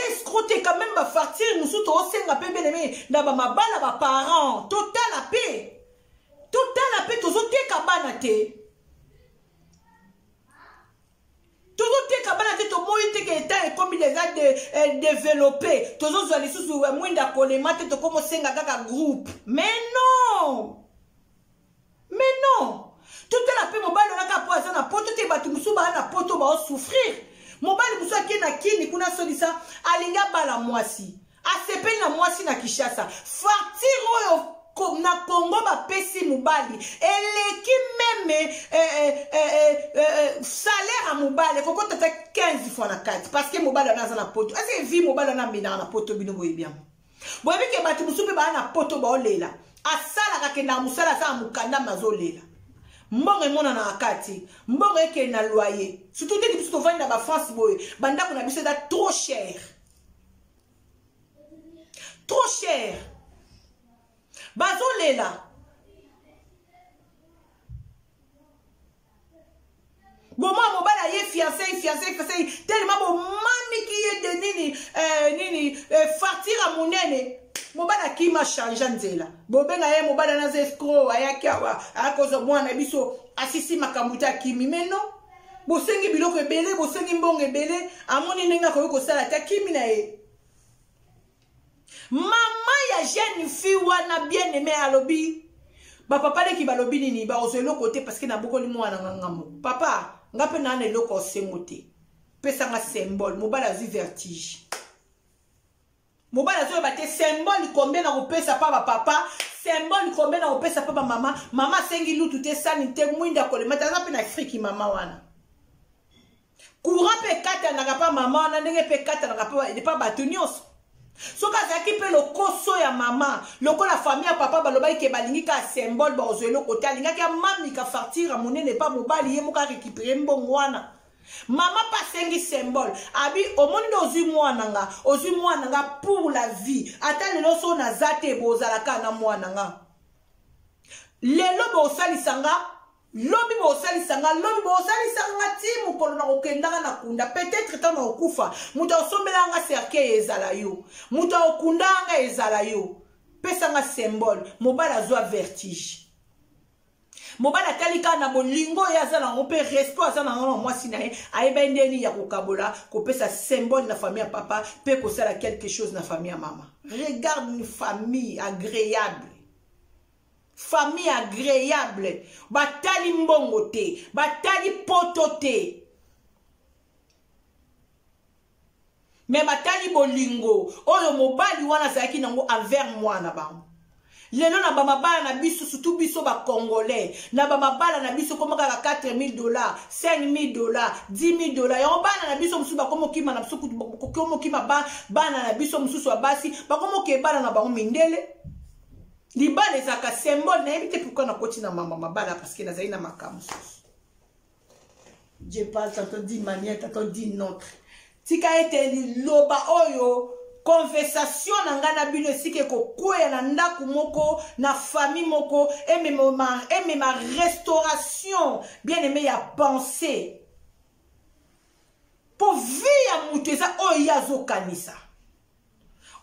escroté quand même ba facture musuto osenga pe beneme na ba mabala ba parents total la paix tozoteka bana te tozoteka bana te tomoyi te ke eta ekomi déjà développé tozozwa lisusu mwinda kolema te tokomo senga kaka groupe mais non totala pe mobali onaka po aza na poto te bato mosusu baa na poto baosouffrir mobali mosusu ake na kini kuna solisa alingi abala mwasi asepeli na mwasi na Kinshasa facture oyo na Congo bapesi mobali eleki meme salaire a mobali kokota ta 15 fois na 4 parce que mobali anaza na poto ase vi mobali anambina na poto bino boye bien boyebi ke bato mosusu pe baa na poto baolela asalaka kenda musala za mukanda mazolela mbongo emona na akati mbongo eke na loyer surtout te biso tovandi na ba France boye bandako na biso eza trop cher bazolela Boma mobala ye fiancé tellement bon mami qui est de nini fartira munene mobala ki ma changer nzela bobenga ye mobala na zescro ayaki awa akozo mwana biso asisi makambuta kimi meno bosengi biloko ebele bosengi mbongo ebele amoni nenga ko sala ta kimi na ye mama ya jeune fille wana bien aimé alobi ba papa de ki balobi nini ba ozelo côté parce que na bokoli mwana ngangamo papa ngape na ne loko sengote pesa nga symbole mobala zi vertige mobala zo bate symbole combien na kopesa pa ba papa symbole combien na kopesa pa ba mama sengi lutu te sanité mwinda kolema taza pe na Afrique mama wana courant pe kata na pa mama wana ndenge pe kata na pa bato nyonso soka zaki pe lokoso ya mama loko la famille ya papa balobai ke balingi ka symbole ba ozelo côté alinga ka mami ka fartira monene pa mobali ye moka récupérer mbongo wana mama pa sengi symbole abi omoni ozwi mwana nga pour la vie ata lelo so na zate bozalaka na mwana nga lelo bosalisanga lobi bosalisanga ti mukolo na kokendanga na kunda peut-être tant na okufa muta osombelanga cercueil ezala yo muta okundanga ezala yo pesa nga symbole mobala zwa vertige mobala talika na bolingo ya za na pe resto aza na mwasi na ye ayeba ndeni ya kokabola kopesa symbole na famille ya papa pe kosala quelque chose na famille ya mama. Regarde une famille agréable. Famille agréable. Batali mbongo te, batali poto te. Mais batali bolingo oyo mobali wana zaki nango envers moi na bango. Lelo na bamabala na biso surtout biso ba congolais na bamabala na biso koma kaka $4,000 $5,000 $10,000 ya bana na biso mususu bakomo kima na biso komo kima bana na biso mususu abasi bakomo ke bana na bango mindele libala ezaka symbole na ebite pourquoi na koti na mama mabala parce que nazali na makamu susu. Je parle tantôt d'une manière tantôt d'une autre. Tika ete liloba oyo conversation na ngana bino sike ko kwea na ndaku moko na famille moko et ma restauration bien aimé ya pensée pour via muteza oyo yazo kanisa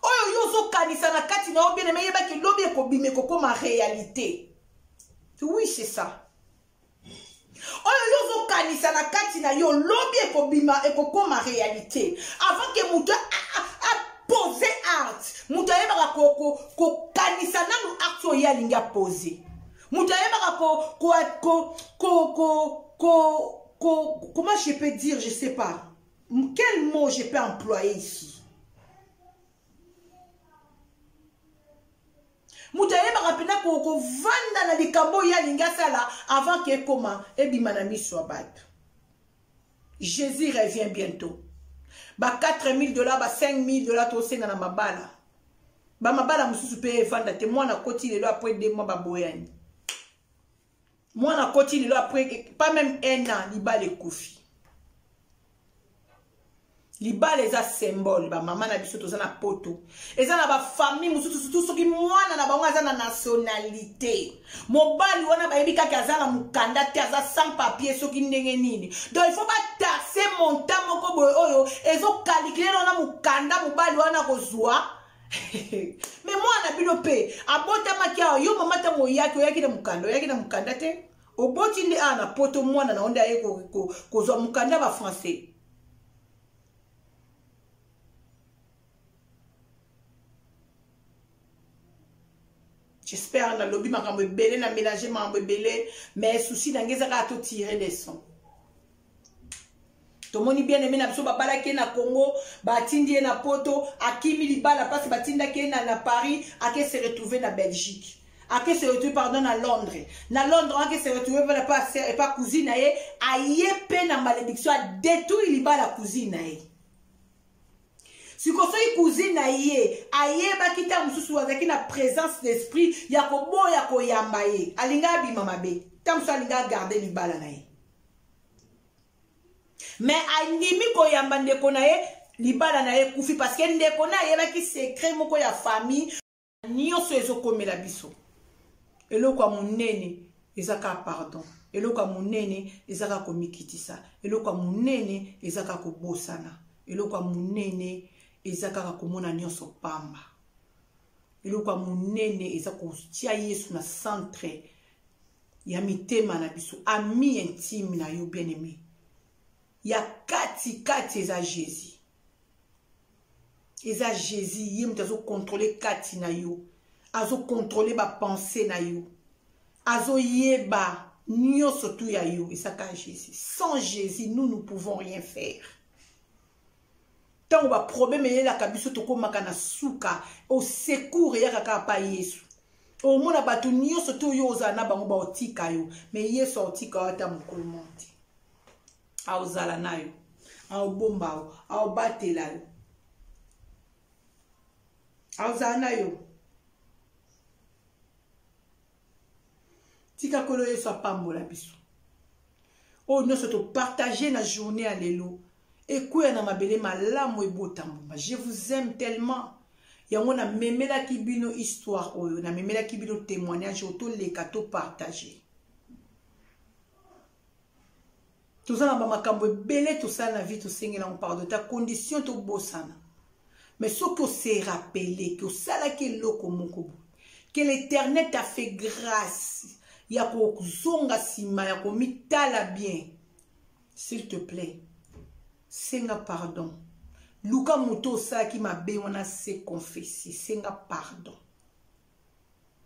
oyo yozo kanisa na kati na bien aimé yeba ki lobi ko bime ko ma réalité. Oui, c'est ça. Oyo yozo kanisa na kati na yo lobi ko bima e ko ma réalité avant que muta poser art muta yeba ko kanisa na acto ya linga poser muta yeba comment je peux dire, je sais pas quel mot je peux employer ici. Muta yeba rapena ko vanda na likambo ya linga sala avant que comment e bima na miso abat. Jésus revient bientôt. Ba $4,000 ba $5,000 to na mabala. Ba mabala mususu pe vanda te mwana koti lelo après 2 mois ba boyani. Mwana koti lelo après pas même 1 an libala ekufi. Libala eza symbole ba mama na biso tozana poto. Eza na ba famille mususu surtout soki mwana na bango aza na nationalité. Mobali wana ba yebi kaka aza na mukanda te aza sans papier soki ndenge nini. Donc il faut pas taxer montant moko boyo oyo ezo calculer na mukanda mobali wana kozwa. Mais mwana bino pe abota makia yo mama ta moyaki oyaki na mukanda te. Oboti ndi ana poto mwana na onda ye kozwa mukanda ba français. J'espère que le lobby m'a belé, na mélangé m'a belé, mais souci n'a pas tout tirer des sons. Tout le monde bien aimé na biso babala ke na Congo, batindi na Poto, akimi libala passe batinda ke na Paris, ake se retrouver na Belgique. Ake se retrouver pardon na Londres. Na Londres ake se retrouver vers pas cousine aye, aye pe na malédiction a détruire libala cousine aye. Si vous avez cousine aye, aye bakita mususu avec na présence d'esprit, yakobo yako yambaye, alinga bi mamabe, tam so alinga garder libala naye. Mais animi ko yamba ndeko naye, libala naye kufi parce que ndeko naye baki secret moko ya famille, nyonso ezokomela biso. Eloko munene ezaka pardon. Eloko munene ezaka komikitisa. Eloko munene ezaka kobosana. Eloko munene ezaka komona nyonso pamba. Eloko munene ezaka kotia Yesu na centre ya mitema na biso, ami intime na yo bien aimé. Ya kati eza Jésus. Eza Jésus, ye mutazo contrôler kati na yo. Azo contrôler ba pensée na yo. Azo yeba nyonso tu ya yo, ezaka Jésus. Sans Jésus, nous ne pouvons rien faire. Tant on va problème et la kabiso toko makana suka au secours ya kaka pa Yesu. Au mona batu nyonso tu yo ozana bango ba otika yo, mais Yesu otika ata mukolo monti. A ozala nayo, a obomba, a obatela yo. A ozala nayo. Tika kolo Yesu apambola biso. Oh nyonso to partager la journée à lelo. Et quoi na mabele malamu ebotambo. Je vous aime tellement. Yango na memela kibino histoire oyo, na memela kibino témoignage auto leka to partager. Tout ça na ba makambo ebele tout ça na vie to sengela on parle de ta condition to bosana. Mais ce que c'est rappelé que ça là que loko moko. Que l'Éternel t'a fait grâce. ya kozonga sima ya komitala bien. S'il te plaît, senga pardon. Luka moto osaki mabe wana se confesser, senga pardon.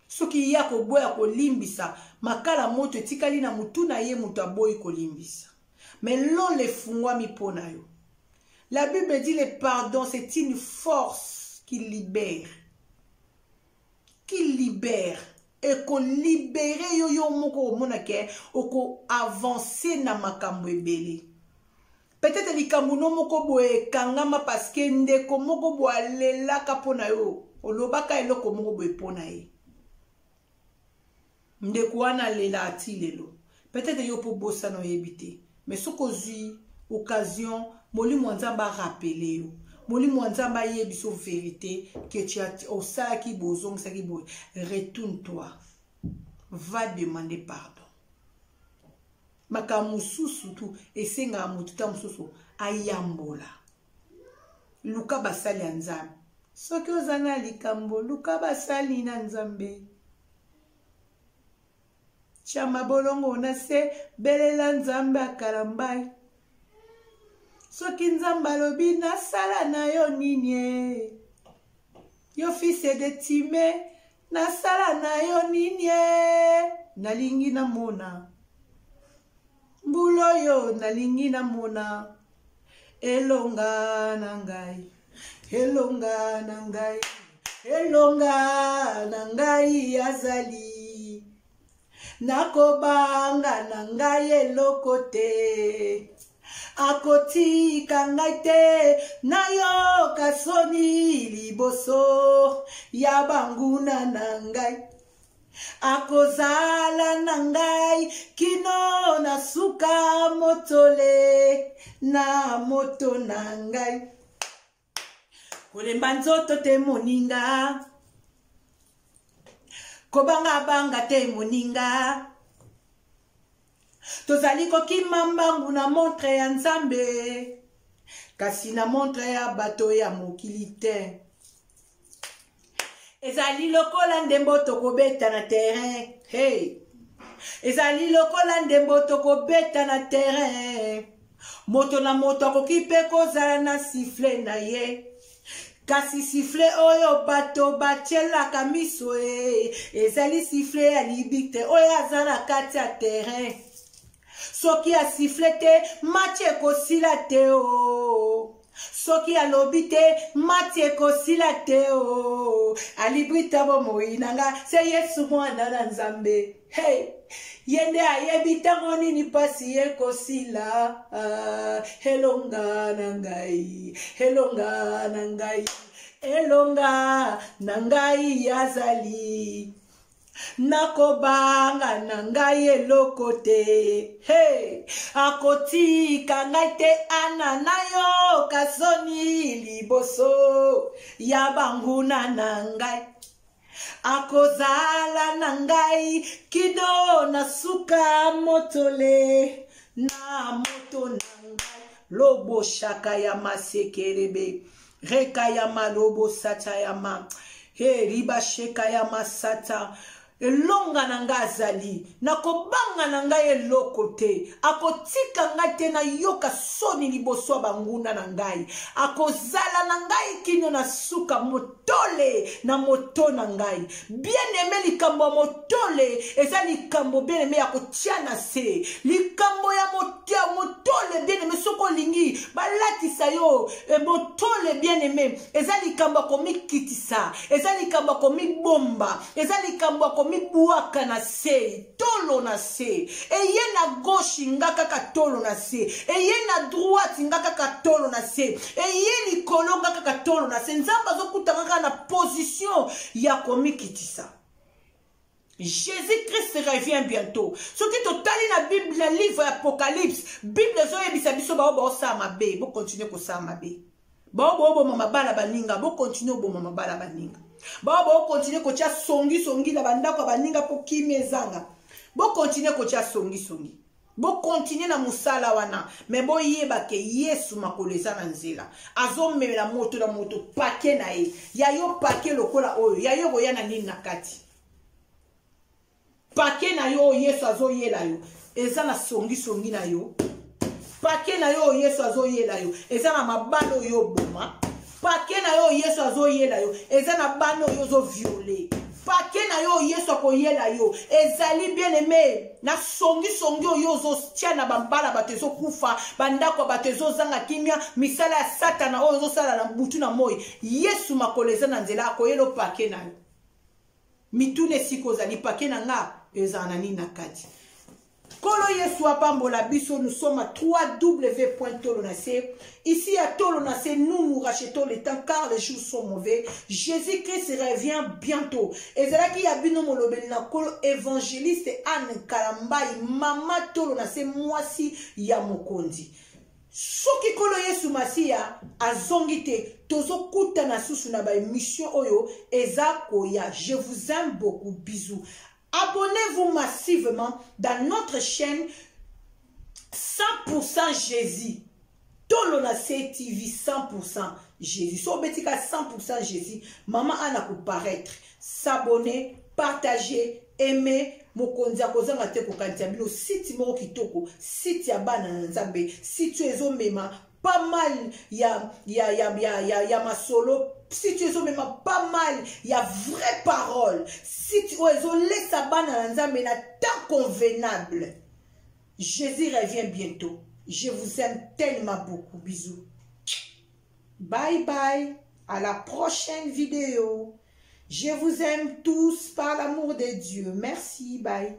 Soki ya koboya kolimbisa, makala moto etikali na mutu na ye mutu aboyi kolimbisa. Mais l'on le fungwami pona yo. La Bible dit le pardon, c'est une force qui libère. Qui libère. Et qu'on libère yo yo moko monake, oko avancer na makambo ebele. Peut-être likambo no moko boye kangama parce que ndeko moko bo alela kapona yo. Olobaka eloko moko boye pona ye. Ndeko wana lela ati lelo. Peut-être yo po bossa no yebite. Mais ce qu'ozui occasion, moli mwanzamba rappeler yo. Moli mwanzamba yebiso vérité que tu as au ça qui bozong ça qui boy. Retourne-toi. Va demander pardon. Makamususu tu esenga mututa mususu ayambola. Luka basali nzambe. Soki ozana likambo luka basali na nzambe. Chama bolongo na se belela nzambe akalambai. Soki nzamba lobi na sala na yo nini. Yo fils de Time na sala na yo nini. Nalingi na mona. Mbulo yo nalingi na mona. Elonga na ngai. Elonga na ngai. Elonga na ngai azali. Nakobanga na ngai eloko te. Akoti kangai te. Nayo kasoni liboso. Yabanguna na ngai. Akozala na ngai. Kino na suka motole. Na moto na ngai. Kolemba nzoto te moninga. Kobanga banga te moninga. Tozali kokima mbangu na montre ya nzambe. Kasi na montre ya bato ya mokili te. Ezali lokola ndembo tokobeta na terrain. Hey. Ezali lokola ndembo tokobeta na terrain. Moto na moto akokipe kozala na sifflet na ye. Kasi sifflet oyo bato bachela kamiso ezali sifflet ya libite oyo azana kati ya terrain. Soki ya sifflet te match ekosila te o. Soki alobi te match ekosila te o. Alibrita bo moinanga se Yesu mwana na nzambe. Hey. Yende ayebi tango nini pasi ekosila. Elonga na ngai. Elonga na ngai. Elonga na ngai azali. Nakobanga na ngai eloko te. Hey. Akotika ngai te ana na yo kasoni liboso. Yabanguna na ngai. Akozala na ngai kido na suka motole. Na moto na ngai. Lobo shaka ya masekerebe. Reka ya malobo sata ya ma. He riba sheka ya masata. Elonga na ngai azali. Nakobanga na ngai eloko te. Akotika ngai te na yoka soni liboso banguna na ngai. Akozala na ngai kino na suka motole na moto na ngai. Bien aimé likambo motole. Eza likambo bien aimé ya kotia na se. Likambo ya motole bien aimé soko lingi. Balatisa yo. Motole bien aimé. Eza likambo komikitisa. Eza likambo komibomba. Eza likambo mibuaka na se, tolo na se. Eye na gauche ngaka ka tolo na se. Eye na droite ngaka ka tolo na se. Eye likolo ngaka ka tolo na se. Nzamba zo kutanga na position ya komikitisa. Jésus-Christ revient bientôt. Ce qui totali na Bible, na livre Apocalypse, Bible zo yebisa biso ba oba osama be, bo continuer ko sama be. Ba oba mama bala baninga, bo continuer bo mama bala baninga. Bo continuer ko tia songi na bandako baninga po kimezanga. Bo continuer ko tia songi. Bo continuer na musala wana, mais bo yeba ke Yesu makoleza na nzela. Azomela moto na moto pake na ye. Ya yo pake lokola oyo, ya yo boya na nini na kati. pake na yo Yesu azoyela yo eza na songi songi na yo pake na yo Yesu azoyela yo eza na mabalo yo boma pake na yo Yesu azoyela yo eza na bano yo zo violer pake na yo Yesu akoyela yo ezali bien aimé na songi songi yo zo tia na bambala batezo kufa bandako batezo zanga kimia misala ya satana oyo zo sala na butu na moi Yesu makoleza na nzela akoyelo pake na yo mitune siko zali pake na nga ezana ni na kati Kolo Yesu apambola biso, nous sommes à www.tolonase. Ici à Tolonase, nous rachetons le temps car les jours sont mauvais. Jésus-Christ revient bientôt. Et c'est là qu'il y a bino molobeli na kolo évangéliste Anne Kalambai, mama Tolonase, mwasi ya mokondi. Soki kolo Yesu Masia azongite tozo kuta na susu na ba émission oyo ezako ya. Je vous aime beaucoup, bisous. Abonnez-vous massivement dans notre chaîne 100% Jésus. Tolonase TV 100% Jésus. So betika 100% Jésus. Maman Anna pour paraître. S'abonner, partager, aimer. Mokonzi akozanga te kokantia bino site moko kitoko, site ya bana nzambe, site ezo mema pas mal ya masolo, site ezo mema pas mal ya vraie parole, site ezo laisse bana nzambe na temps convenable. Jésus revient bientôt. Je vous aime tellement beaucoup. Bisous. Bye bye. À la prochaine vidéo. Je vous aime tous par l'amour de Dieu. Merci. Bye.